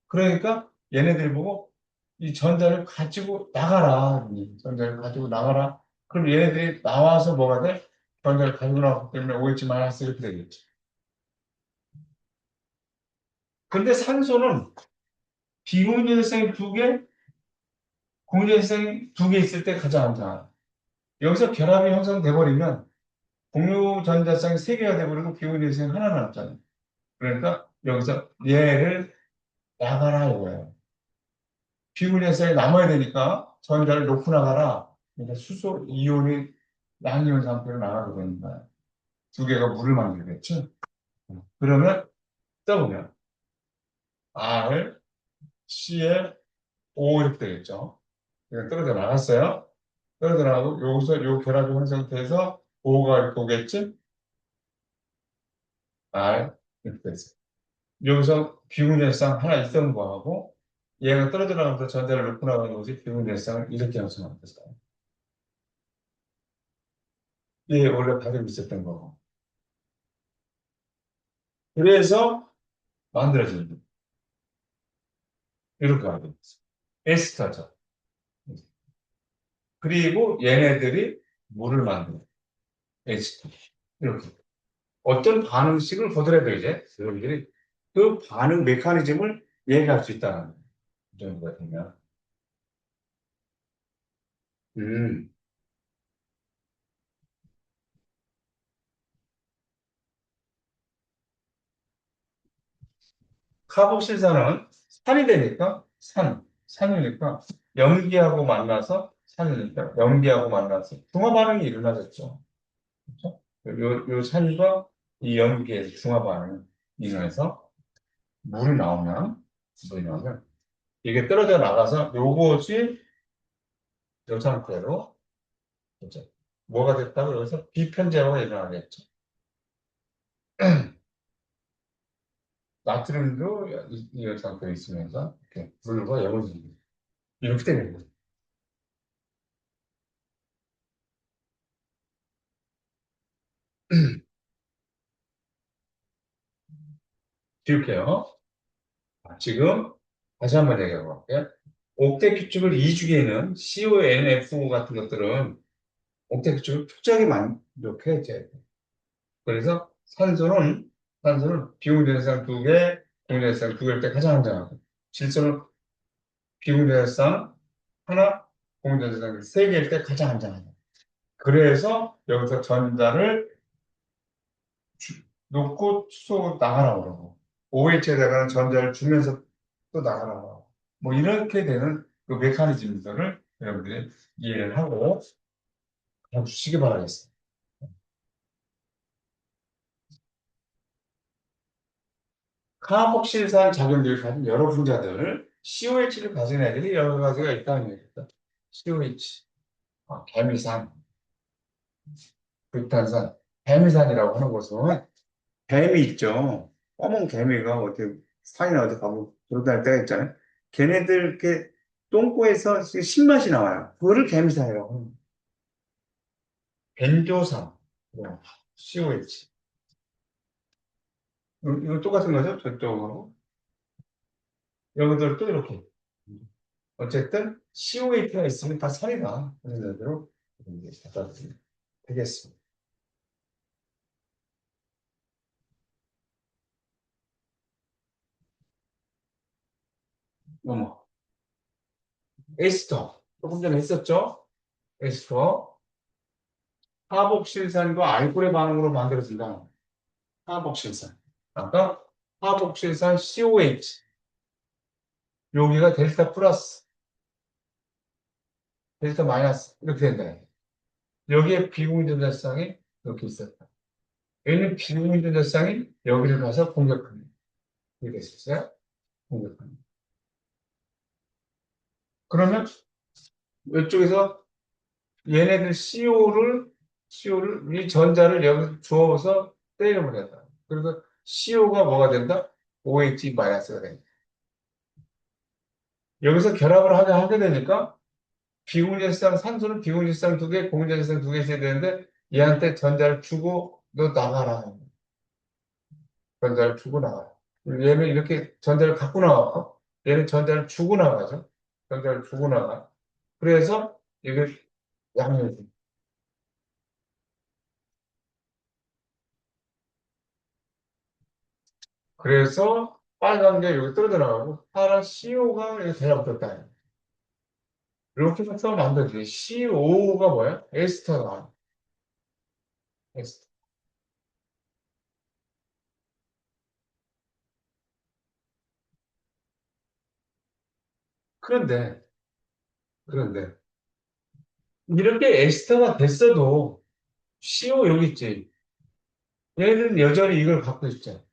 그러니까 얘네들 보고 이 전자를 가지고 나가라. 이 전자를 가지고 나가라. 그럼 얘네들이 나와서 뭐가 돼? 전자를 가지고 나왔기 때문에 OH 마이너스 이렇게 되겠죠. 근데 산소는 비공유전성이 두 개, 공유전성이 두 개 있을 때 가장 안전해요. 여기서 결합이 형성돼 버리면 공유전자성이 세 개가 돼버리고 비공유전성이 하나 남잖아요. 그러니까 여기서 얘를 나가라 이거예요. 비공유전성이 남아야 되니까 전자를 놓고 나가라. 그러니까 수소 이온이 양이온 상태로 나가게 되는 거예요. 두 개가 물을 만들겠죠. 그러면 떠보면 R, Cl, O 이렇게 되겠죠. 이거 떨어져 나갔어요. 떨어져 나가고 여기서 요 결합이 형성돼서 O가 이렇게 오겠지? R 이렇게 됐어요. 여기서 비공유전성 하나 있던 거하고 얘가 떨어져 나가면서 전자를 놓고 나가는 것이 비공유전성을 이렇게 형성하는 거죠. 이게 원래 가지고 있었던 거고. 그래서 만들어진 거. 이렇게 하고 있어요. 에스터죠. 그리고 얘네들이 물을 만들어요. 에스터. 이렇게. 어떤 반응식을 보더라도 이제 여러분들이 그 반응 메커니즘을 얘기할 수 있다는 정도가 되면. 음, 카복실산은 산이 되니까 산이니까 염기하고 만나서 산이니까 염기하고 만나서 중화 반응이 일어나졌죠. 그렇죠? 요 산과 이 염기의 중화 반응이 일어나서 물이 나오면 이게 떨어져 나가서 요것이 요 상태로 이제 뭐가 됐다고 여기서 비편제화가 일어나겠죠. 나트륨도 이 상태에 있으면서 이렇게 물과 염을 이렇게 되는 거예요. 기울게요. 지금 다시 한번 얘기해 볼게요. 옥텟 규칙을 이주기에는 CONF 같은 것들은 옥텟 규칙을 특정하게 만족해 이제. 그래서 산소는 비공유전성 두 개, 공유전성 두 개일 때 가장 안전하고 질소는 비공유전성 하나, 공유전성 세 개일 때 가장 안전하고. 그래서 여기서 전자를 놓고 수소 나가라고 그러고 OH에다가는 전자를 주면서 또 나가라고 하고 뭐 이렇게 되는 그 메커니즘들을 여러분들이 이해를 하고 해주시기 바라겠습니다. 카복실산 작용들을 가진 여러 분자들 COH를 가진 애들이 여러 가지가 있다는 얘기입니다. COH, 개미산, 불탄산, 개미산이라고 하는 것은 개미 있죠. 검은 개미가 어디 산이나 어디 가면 돌아다닐 때가 있잖아요. 걔네들 이렇게 똥꼬에서 신맛이 나와요. 그거를 개미산이라고 합니다. 벤조산, COH. 이거 똑같은 거죠? 저쪽하고. 여기들도 이렇게. 어쨌든 COH가 있으면 다 산이다. 그런 대로 받아들이면 되겠습니다. 어머. 에스터. 조금 전에 했었죠? 에스터. 화복실산과 알코올의 반응으로 만들어진다. 화복실산. 아까 화복실산 COH. 여기가 델타 플러스, 델타 마이너스 이렇게 된다. 여기에 비공유전자쌍이 이렇게 있었다. 얘는 비공유전자쌍이 여기를 가서 공격합니다. 이렇게 있었어요. 공격합니다. 그러면 이쪽에서 얘네들 CO를 이 전자를 여기 주워서 때려버렸다. 그래서 CO가 뭐가 된다? OH 마이너스가 된다. 여기서 결합을 하게 되니까 비공유전성 산소는 비공유전성 두 개, 공유전성 두 개 있어야 되는데 얘한테 전자를 주고 너 나가라. 전자를 주고 나가라. 얘는 이렇게 전자를 갖고 나가고 얘는 전자를 주고 나가죠. 전자를 주고 나가. 그래서 이게 양면이 그래서 빨간 게 여기 떨어져 나가고 파란 CO가 여기 달라붙었다. 이렇게 써면 안 되지. CO가 뭐야? 에스터다. 에스터. 그런데, 그런데, 이렇게 에스터가 됐어도 CO 여기 있지. 얘는 여전히 이걸 갖고 있죠.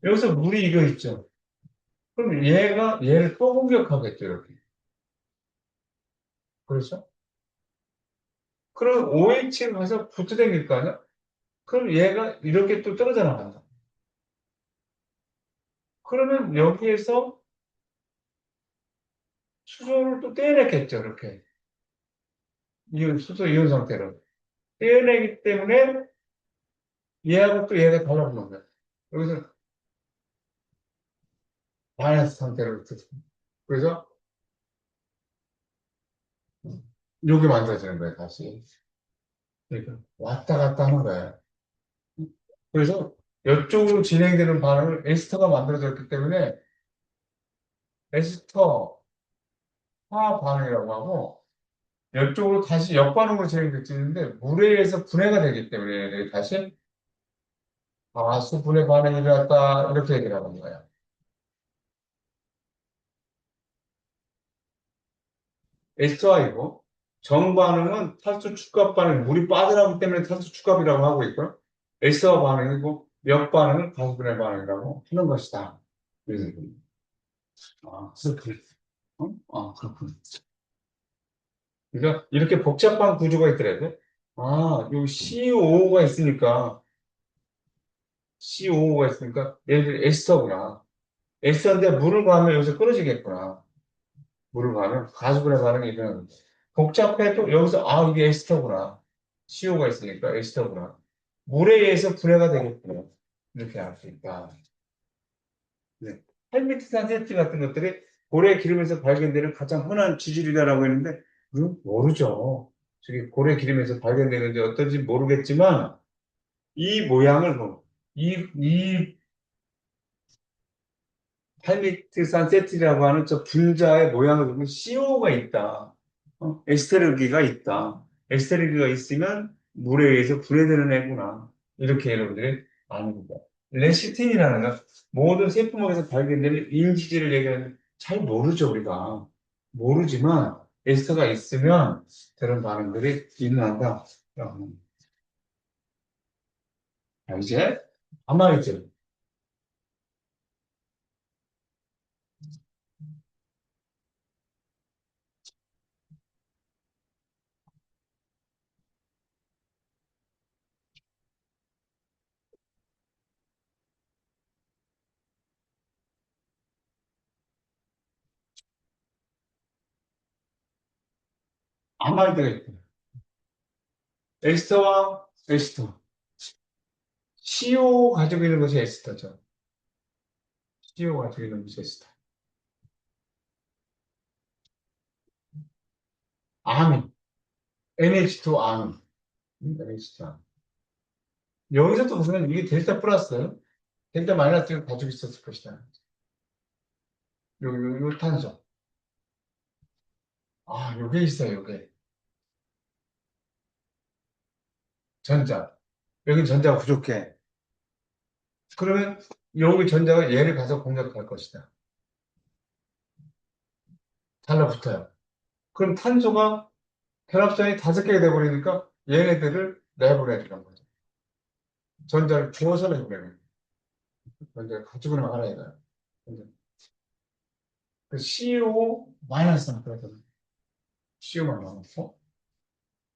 여기서 물이 이거 있죠. 그럼 얘가 얘를 또 공격하겠죠, 이렇게. 그렇죠? 그럼 OH가 가서 붙어다닐 거 아니야? 그럼 얘가 이렇게 또 떨어져 나간다. 그러면 여기에서 수소를 또 떼어냈겠죠, 이렇게. 수소 이온 상태로. 떼어내기 때문에 얘하고 또 얘가 달라붙는 거야. 여기서 마이너스 상태로 붙어. 그래서 요게 만들어지는 거야, 다시. 그러니까 왔다 갔다 하는 거야. 그래서 이쪽으로 진행되는 반응을 에스터가 만들어졌기 때문에 에스터 화학 반응이라고 하고 이쪽으로 다시 역반응으로 진행되는데 물에 의해서 분해가 되기 때문에 얘네들이 다시 수 분해 반응이 일어났다 이렇게 얘기를 하는 거예요. 에스터이고 정반응은 탈수 축합 반응 물이 빠져나오기 때문에 탈수 축합이라고 하고 있고요. 에스터 반응이고 역반응은 가수 분해 반응이라고 하는 것이다. 그래서 그렇군. 그렇군. 그러니까 이렇게 복잡한 구조가 있더라도 요 CO가 있으니까 예를 들어 에스터구나. 에스터인데 물을 가하면 여기서 끊어지겠구나. 물을 가하면 가수분해 반응이 일어나는 거지. 복잡해도 여기서 이게 에스터구나. CO가 있으니까 에스터구나. 물에 의해서 분해가 되겠구나. 이렇게 알 수 있다. 네. 헬미트산 세트 같은 것들이 고래 기름에서 발견되는 가장 흔한 지질이다라고 했는데 모르죠. 저게 고래 기름에서 발견되는지 어떤지 모르겠지만 이 모양을 보면 이 팔미트산 세트라고 하는 저 분자의 모양을 보면 CO가 있다. 에스테르기가 있다. 에스테르기가 있으면 물에 의해서 분해되는 애구나. 이렇게 여러분들이 아는 거다. 레시틴이라는 건 모든 세포막에서 발견되는 인지질을 얘기하는 잘 모르죠, 우리가. 모르지만 에스터가 있으면 그런 반응들이 일어난다. 이제 아마 이제 아마이드가 있다. 에스터와 에스터. CO 가지고 있는 것이 에스터죠. CO 가지고 있는 것이 에스터. 아미. NH2 아미. NH2 아미. 여기서 또 보면 이게 델타 플러스, 델타 마이너스를 가지고 있었을 것이다. 요 탄소. 요게 있어요, 요게. 전자. 여기 전자가 부족해. 그러면 여기 전자가 얘를 가서 공격할 것이다. 달라붙어요. 그럼 탄소가 결합선이 5개가 돼버리니까 얘네들을 내보내주는 거죠. 전자를 주어서 내보내는 전자를 가지고 나가라 이거야. 그 CO 마이너스는 그러거든. CO 마이너스.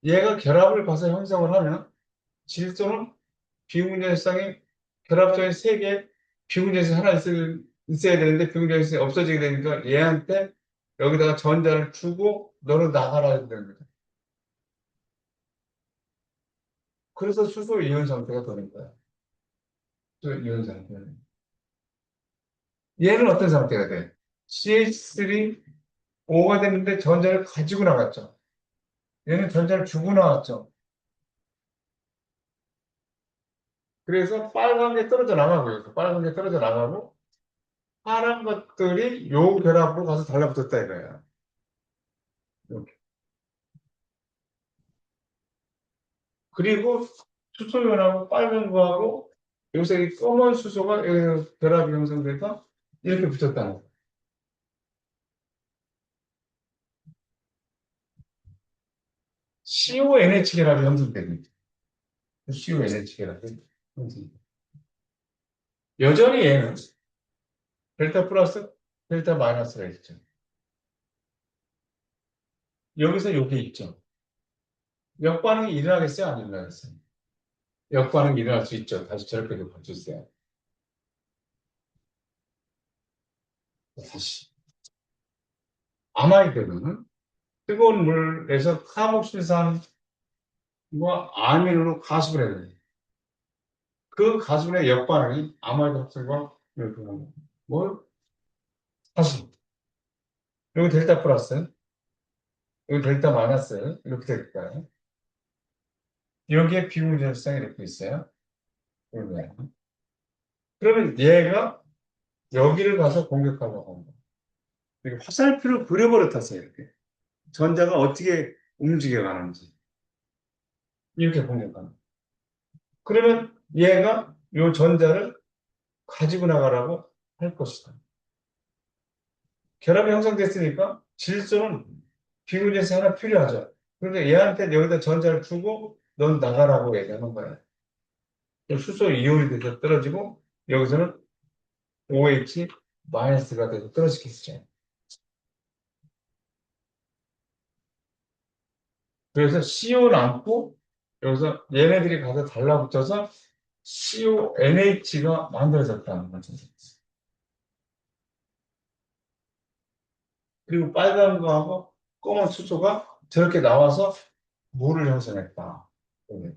얘가 결합을 봐서 형성을 하면 질소는 비문제성이 결합점이 3개, 비문제성이 하나 있어야 되는데 비문제성이 없어지게 되니까 얘한테 여기다가 전자를 주고 너는 나가라 되는 거죠. 그래서 수소 이온 상태가 되는 거야. 수소 이온 상태. 얘는 어떤 상태가 돼? CH3O가 됐는데 전자를 가지고 나갔죠. 얘는 전자를 주고 나왔죠. 그래서 빨간 게 떨어져 나가고, 이렇게 빨간 게 떨어져 나가고, 파란 것들이 요 결합으로 가서 달라붙었다 이거야. 이렇게. 그리고 수소연하고 빨간 거하고 요새 이 검은 수소가 결합이 형성돼서 이렇게 붙었다는 거야. CONH 결합이 형성되는 거야. CONH 결합이 형성돼. 여전히 얘는 델타 플러스, 델타 마이너스가 있죠. 여기서 요게 있죠. 역반응이 일어나겠어요? 안 일어나겠어요? 역반응이 일어날 수 있죠. 다시 저렇게 봐주세요. 다시. 아마이드는 뜨거운 물에서 카복실산과 아민으로 가습을 해야 돼요. 그 가습의 역반응이 아마이드 합성과 이렇게 하는 뭘? 다시. 여기 델타 플러스, 여기 델타 마이너스 이렇게 될까요? 여기에 비공전성이 이렇게 있어요. 그러면 그러면 얘가 여기를 가서 공격하려고 합니다. 이렇게 화살표를 그려버렸다어요 이렇게. 전자가 어떻게 움직여가는지. 이렇게 공격하는. 그러면 얘가 이 전자를 가지고 나가라고 할 것이다. 결합이 형성됐으니까 질소는 비군에서 하나 필요하죠. 그런데 얘한테 여기다 전자를 주고 넌 나가라고 얘기하는 거야. 수소 이온이 돼서 떨어지고 여기서는 OH 마이너스가 돼서 떨어지겠죠. 그래서 CO 남고 여기서 얘네들이 가서 달라붙어서 CONH가 만들어졌다는 거죠. 그리고 빨간 거하고 검은 수소가 저렇게 나와서 물을 형성했다. 네.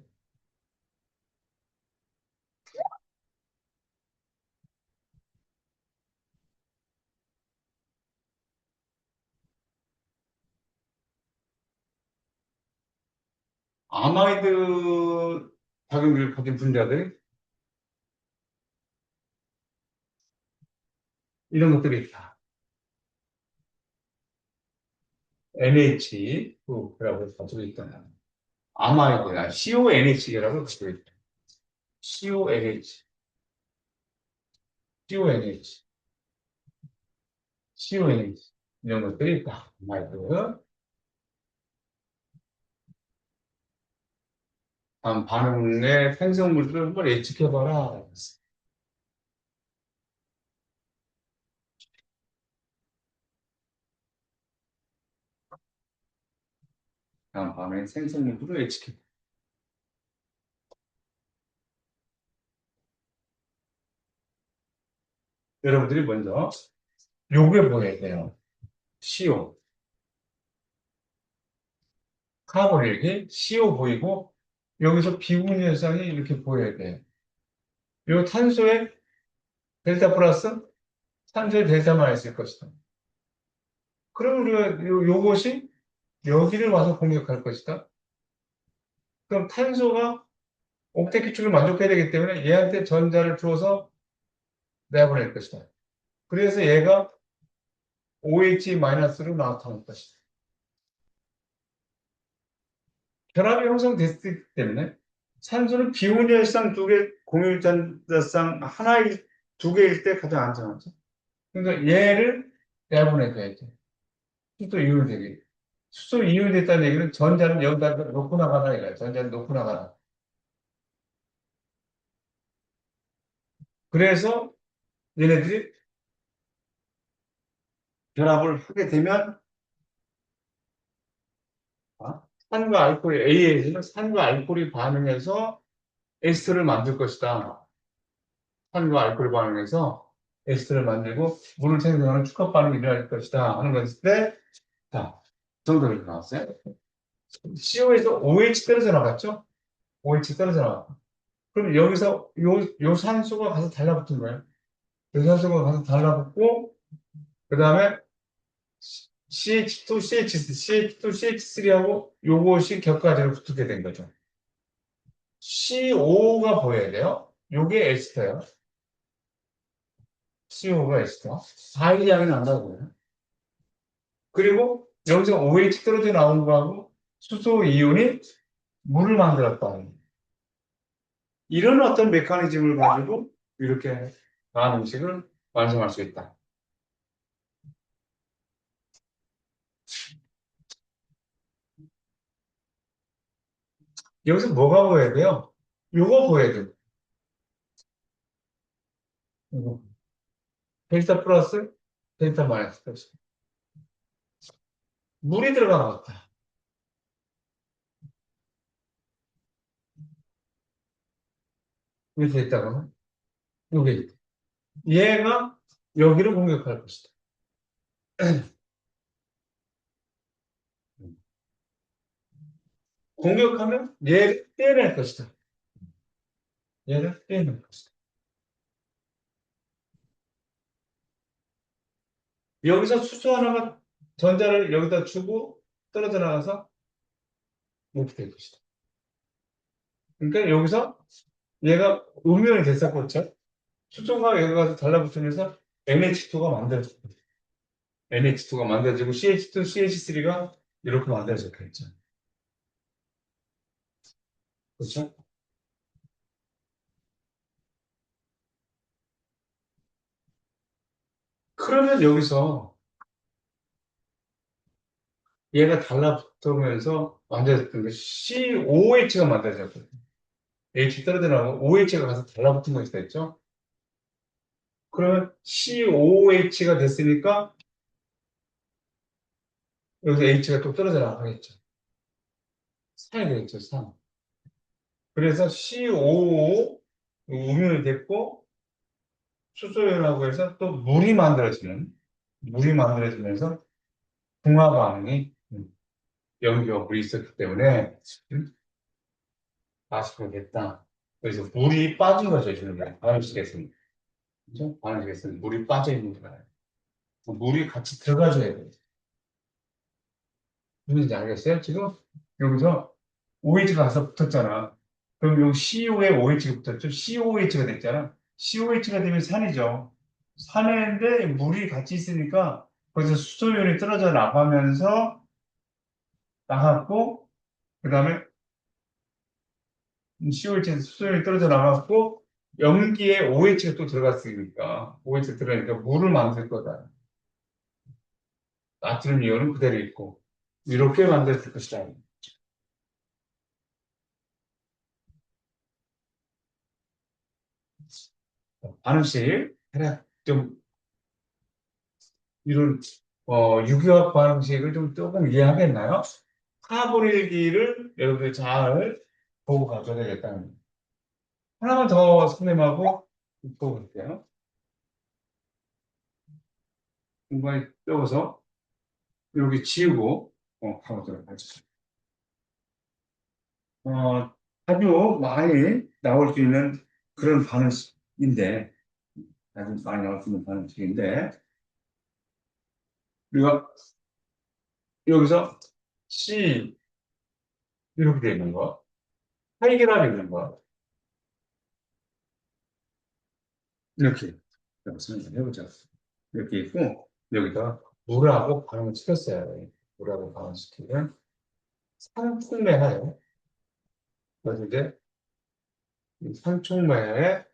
아마이드 작용을 가진 분자들이 이런 것들이 있다. NH2라고 가지고 있다. 아마이드가 CONH라고 가지고 있다. CONH, CONH, CONH 이런 것들이 있다. 아마이드. 다음 반응의 생성물들을 한번 예측해봐라. 다음 반응의 생성물들을 예측해. 여러분들이 먼저 요게 보여야 돼요. CO. 카본 이렇게 CO 보이고 여기서 비분 현상이 이렇게 보여야 돼요. 요 탄소의 델타 플러스, 탄소의 델타만 있을 것이다. 그럼 우리가 요것이 여기를 와서 공격할 것이다. 그럼 탄소가 옥텟 기축을 만족해야 되기 때문에 얘한테 전자를 주어서 내보낼 것이다. 그래서 얘가 OH-로 나타날 것이다. 결합이 형성됐기 때문에 산소는 비운열상 두 개, 공유전자상 하나일 두 개일 때 가장 안전하죠. 그러니까 얘를 내보내줘야죠. 수소 이온되게. 수소 이온됐다는 얘기는 전자는 여기다 놓고 나가라 이거야. 전자는 놓고 나가라. 그래서 얘네들이 결합을 하게 되면 산과 알코올이 A에서는 산과 알코올이 반응해서 에스터를 만들 것이다. 산과 알코올이 반응해서 에스터를 만들고 물을 생성하는 축합 반응이 일어날 것이다 하는 것일 때, 자, 정답이 나왔어요. CO에서 OH 떨어져 나갔죠? OH 떨어져 나갔고. 그럼 여기서 요 산소가 가서 달라붙은 거예요. 요 산소가 가서 달라붙고, 그 다음에 CH2, CH2, CH3하고 요것이 격가지로 붙게 된 거죠. CO가 보여야 돼요. 요게 에스터야. CO가 에스터. 4일량이 난다고요. 그리고 여기서 OH 떨어져 나온 거하고 수소 이온이 물을 만들었다. 이런 어떤 메커니즘을 가지고 이렇게 강한 음식을 완성할 수 있다. 여기서 뭐가 보여야 돼요? 요거 보여야 돼요. 이거. 델타 플러스, 델타 마이너스. 플러스. 물이 들어간 것 같아. 이렇게 있다가 요게 얘가 여기를 공격할 것이다. 공격하면 얘를 떼낼 것이다. 얘를 떼낼 것이다. 여기서 수소 하나가 전자를 여기다 주고 떨어져 나가서 이렇게 될 것이다. 그러니까 여기서 얘가 음연이 됐었겠죠. 수소가 여기 가서 달라붙으면서 NH2가 만들어졌고 NH2가 만들어지고 CH2, CH3가 이렇게 만들어졌겠죠. 그렇죠? 그러면 여기서 얘가 달라붙으면서 만들어졌던 게 COH가 만들어졌거든요. H 떨어져 나가고 OH가 가서 달라붙은 것이 됐죠. 그러면 COH가 됐으니까 여기서 H가 또 떨어져 나가겠죠. 산이 되겠죠, 산. 그래서 COO 음용이 됐고 수소연하고 해서 또 물이 만들어지면서 중화 반응이 염기와 물이 있었기 때문에 아쉽게 됐다. 그래서 물이 빠진 거죠, 지금. 반응식에서는. 그죠? 반응식에서는 물이 빠져 있는 거예요. 물이 같이 들어가줘야 돼요. 무슨지 알겠어요? 지금 여기서 OH가 가서 붙었잖아. 그럼 여기 CO에 OH가 붙었죠? COH가 됐잖아. COH가 되면 산이죠. 산인데 물이 같이 있으니까 거기서 수소연이 떨어져 나가면서 나갔고, 그 다음에 COH에서 수소연이 떨어져 나갔고, 염기에 OH가 또 들어갔으니까, OH가 들어가니까 물을 만들 거다. 나트륨 이온은 그대로 있고, 이렇게 만들었을 것이다. 반응식, 대략 좀 이런 유기화 반응식을 좀 조금 이해하겠나요? 카본일기를 여러분들 잘 보고 가셔야 되겠다는 거예요. 하나만 더 선생님하고 보볼게요. 공간이 적어서 여기 지우고 가보도록 하죠. 어, 아주 많이 나올 수 있는 그런 반응식인데, 아주 많이 나올 수 있는 반응식인데, 우리가 여기서 C 이렇게 되어 있는 거, 해결하고 있는 거, 이렇게 생각을 해보자. 이렇게 있고, 여기다 물하고 반응을 시켰어요. 물하고 반응시키면 산촉매하요. 그래서 이제 이 산촉매에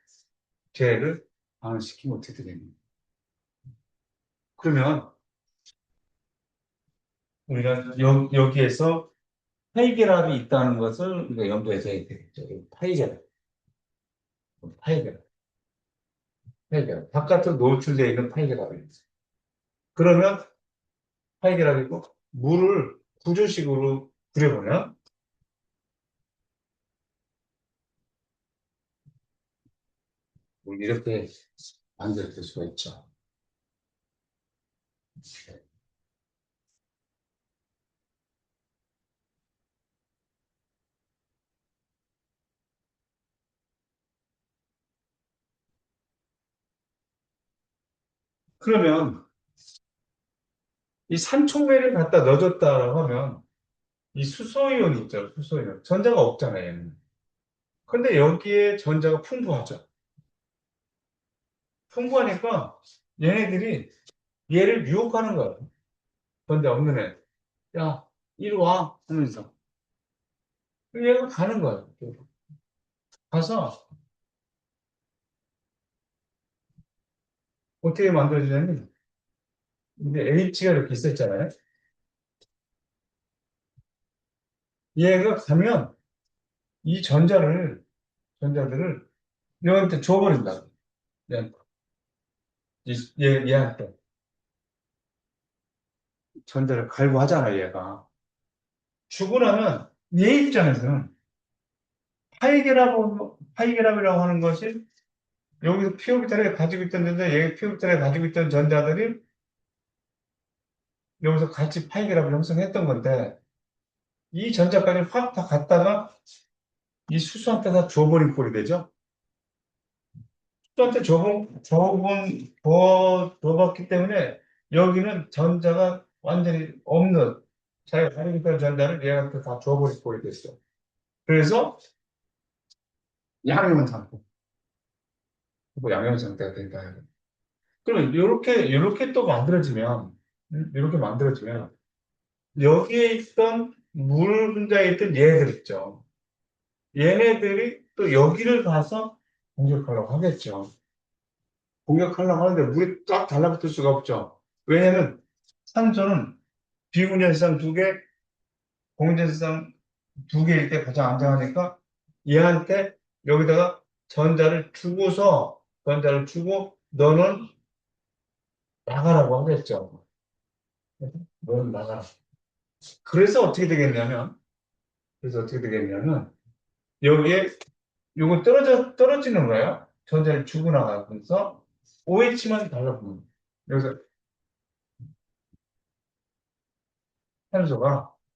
쟤를 반응시키면 어떻게 되겠냐. 그러면 우리가 여기에서 파이계랍이 있다는 것을 우리가 염두에 둬야 되겠죠. 파이계랍, 파이계랍, 파이계랍. 바깥으로 노출되어 있는 파이계랍이 있어요. 그러면 파이계랍이고 물을 구조식으로 그려보면 이렇게 만들 수가 있죠. 그러면 이 산촉매를 갖다 넣어줬다라고 하면 이 수소이온이 있죠. 수소이온. 전자가 없잖아요. 얘는. 근데 여기에 전자가 풍부하죠. 풍부하니까 얘네들이 얘를 유혹하는 거예요. 전자 없는 애. 야, 이리 와. 하면서. 얘가 가는 거예요. 가서 어떻게 만들어지냐면, 이제 H가 이렇게 있었잖아요. 얘가 가면 이 전자들을 얘한테 줘버린다. 얘, 얘한테. 전자를 갈구하잖아, 얘가. 주고 나면 얘 입장에서는 파이결합이라고 하는 것이 여기서 피오비타를 가지고 있던 전자, 얘 피오비타를 가지고 있던 전자들이 여기서 같이 파이결합을 형성했던 건데 이 전자까지 확 다 갖다가 이 수소한테 다 줘버린 꼴이 되죠. 수소한테 줘봤기 때문에 여기는 전자가 완전히 없는 자기가 가지고 있던 전자를 얘한테 다 줘버린 꼴이 됐어. 그래서 양이온 상태. 뭐 양이온 상태가 된다. 그러면 이렇게 또 만들어지면, 이렇게 만들어지면, 여기에 있던 물 분자에 있던 얘네들 있죠. 얘네들이 또 여기를 가서 공격하려고 하겠죠. 공격하려고 하는데 물이 쫙 달라붙을 수가 없죠. 왜냐면 산소는 비군연성 두 개, 공전성 두 개일 때 가장 안정하니까 얘한테 여기다가 전자를 주고 너는 나가라고 하겠죠. 너는 나가라. 그래서 어떻게 되겠냐면, 여기에 요거 떨어지는 거예요. 전자를 주고 나가면서 OH만 달라붙는 거예요. 여기서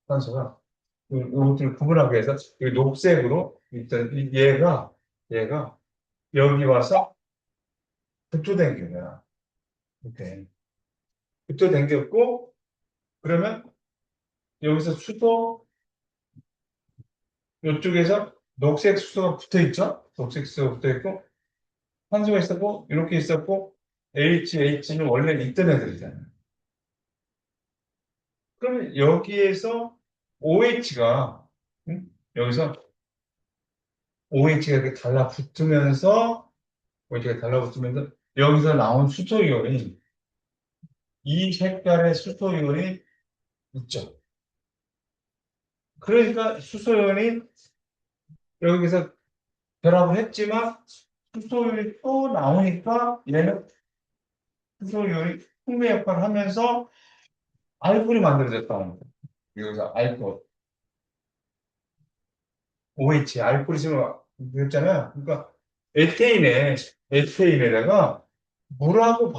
탄소가 이것들을 구분하기 위해서 이 녹색으로 있던 얘가 여기 와서 급조된 거야. 이렇게. 급조당겼고 그러면 여기서 수소 이쪽에서 녹색 수소가 붙어 있죠? 녹색 수소가 붙어 있고 산소가 있었고 이렇게 있었고 H는 원래 있던 애들이잖아요. 그러면 여기에서 OH가 여기서 OH가 이렇게 달라붙으면서 여기서 나온 수소이온이 이 색깔의 수소이온이 있죠. 그러니까 수소이온이 여기서 결합을 했지만 수소이온이 또 나오니까 얘는 수소이온이 풍미 역할을 하면서 알코올이 만들어졌다는 거예요. 여기서 알코올, OH, 알코올이 지금 그랬잖아요. 그러니까 에테인에다가 물하고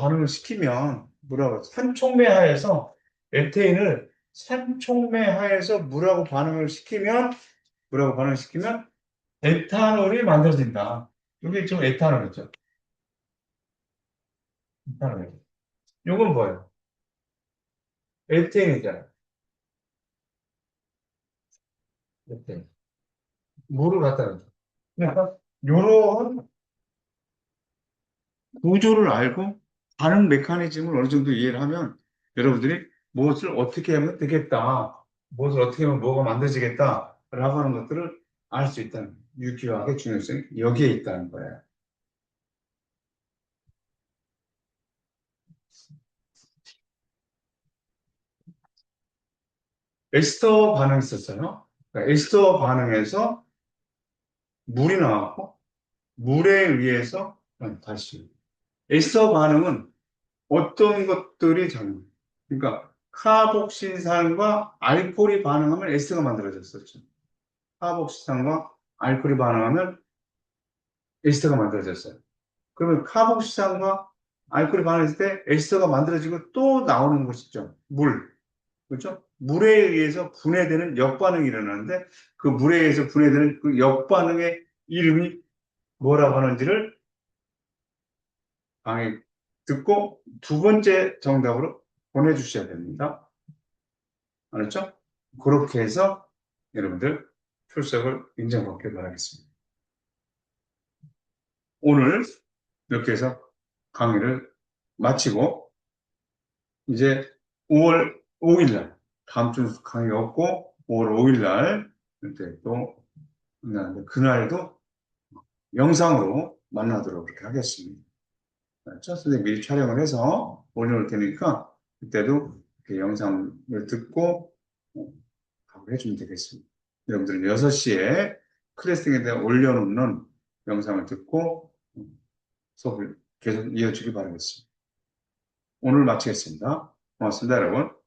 산촉매하에서 물하고 반응을 시키면 에탄올이 만들어진다. 이게 지금 에탄올이죠. 에탄올. 이건 뭐예요? 에테인이잖아요. 에테인. 물을 갖다 놓죠. 그러니까 이런 구조를 알고 반응 메커니즘을 어느 정도 이해를 하면 여러분들이 무엇을 어떻게 하면 되겠다. 무엇을 어떻게 하면 뭐가 만들어지겠다라고 하는 것들을 알 수 있다는 유기화학의 중요성이 여기에 있다는 거예요. 에스터 반응이 있었어요. 그러니까 에스터 반응에서 물이 나왔고 물에 의해서 다시 에스터 반응은 어떤 것들이 작용? 그러니까 카복신산과 알코올이 반응하면 에스터가 만들어졌었죠. 카복신산과 알코올이 반응하면 에스터가 만들어졌어요. 그러면 카복신산과 알코올이 반응했을 때 에스터가 만들어지고 또 나오는 것이죠. 물. 그렇죠? 물에 의해서 분해되는 역반응이 일어나는데 그 물에 의해서 분해되는 그 역반응의 이름이 뭐라고 하는지를 방에 듣고 두 번째 정답으로 보내주셔야 됩니다. 알았죠? 그렇게 해서 여러분들 출석을 인정받길 바라겠습니다. 오늘 이렇게 해서 강의를 마치고 이제 5월 5일 날 다음 주 강의가 없고 5월 5일 날 이렇게 또 만나는데 그날도 영상으로 만나도록 그렇게 하겠습니다. 첫 선생님 미리 촬영을 해서 올려놓을 테니까 그때도 이렇게 영상을 듣고 답을 해주면 되겠습니다. 여러분들은 6시에 클래스에 대해 올려놓는 영상을 듣고 수업을 계속 이어주길 바라겠습니다. 오늘 마치겠습니다. 고맙습니다, 여러분.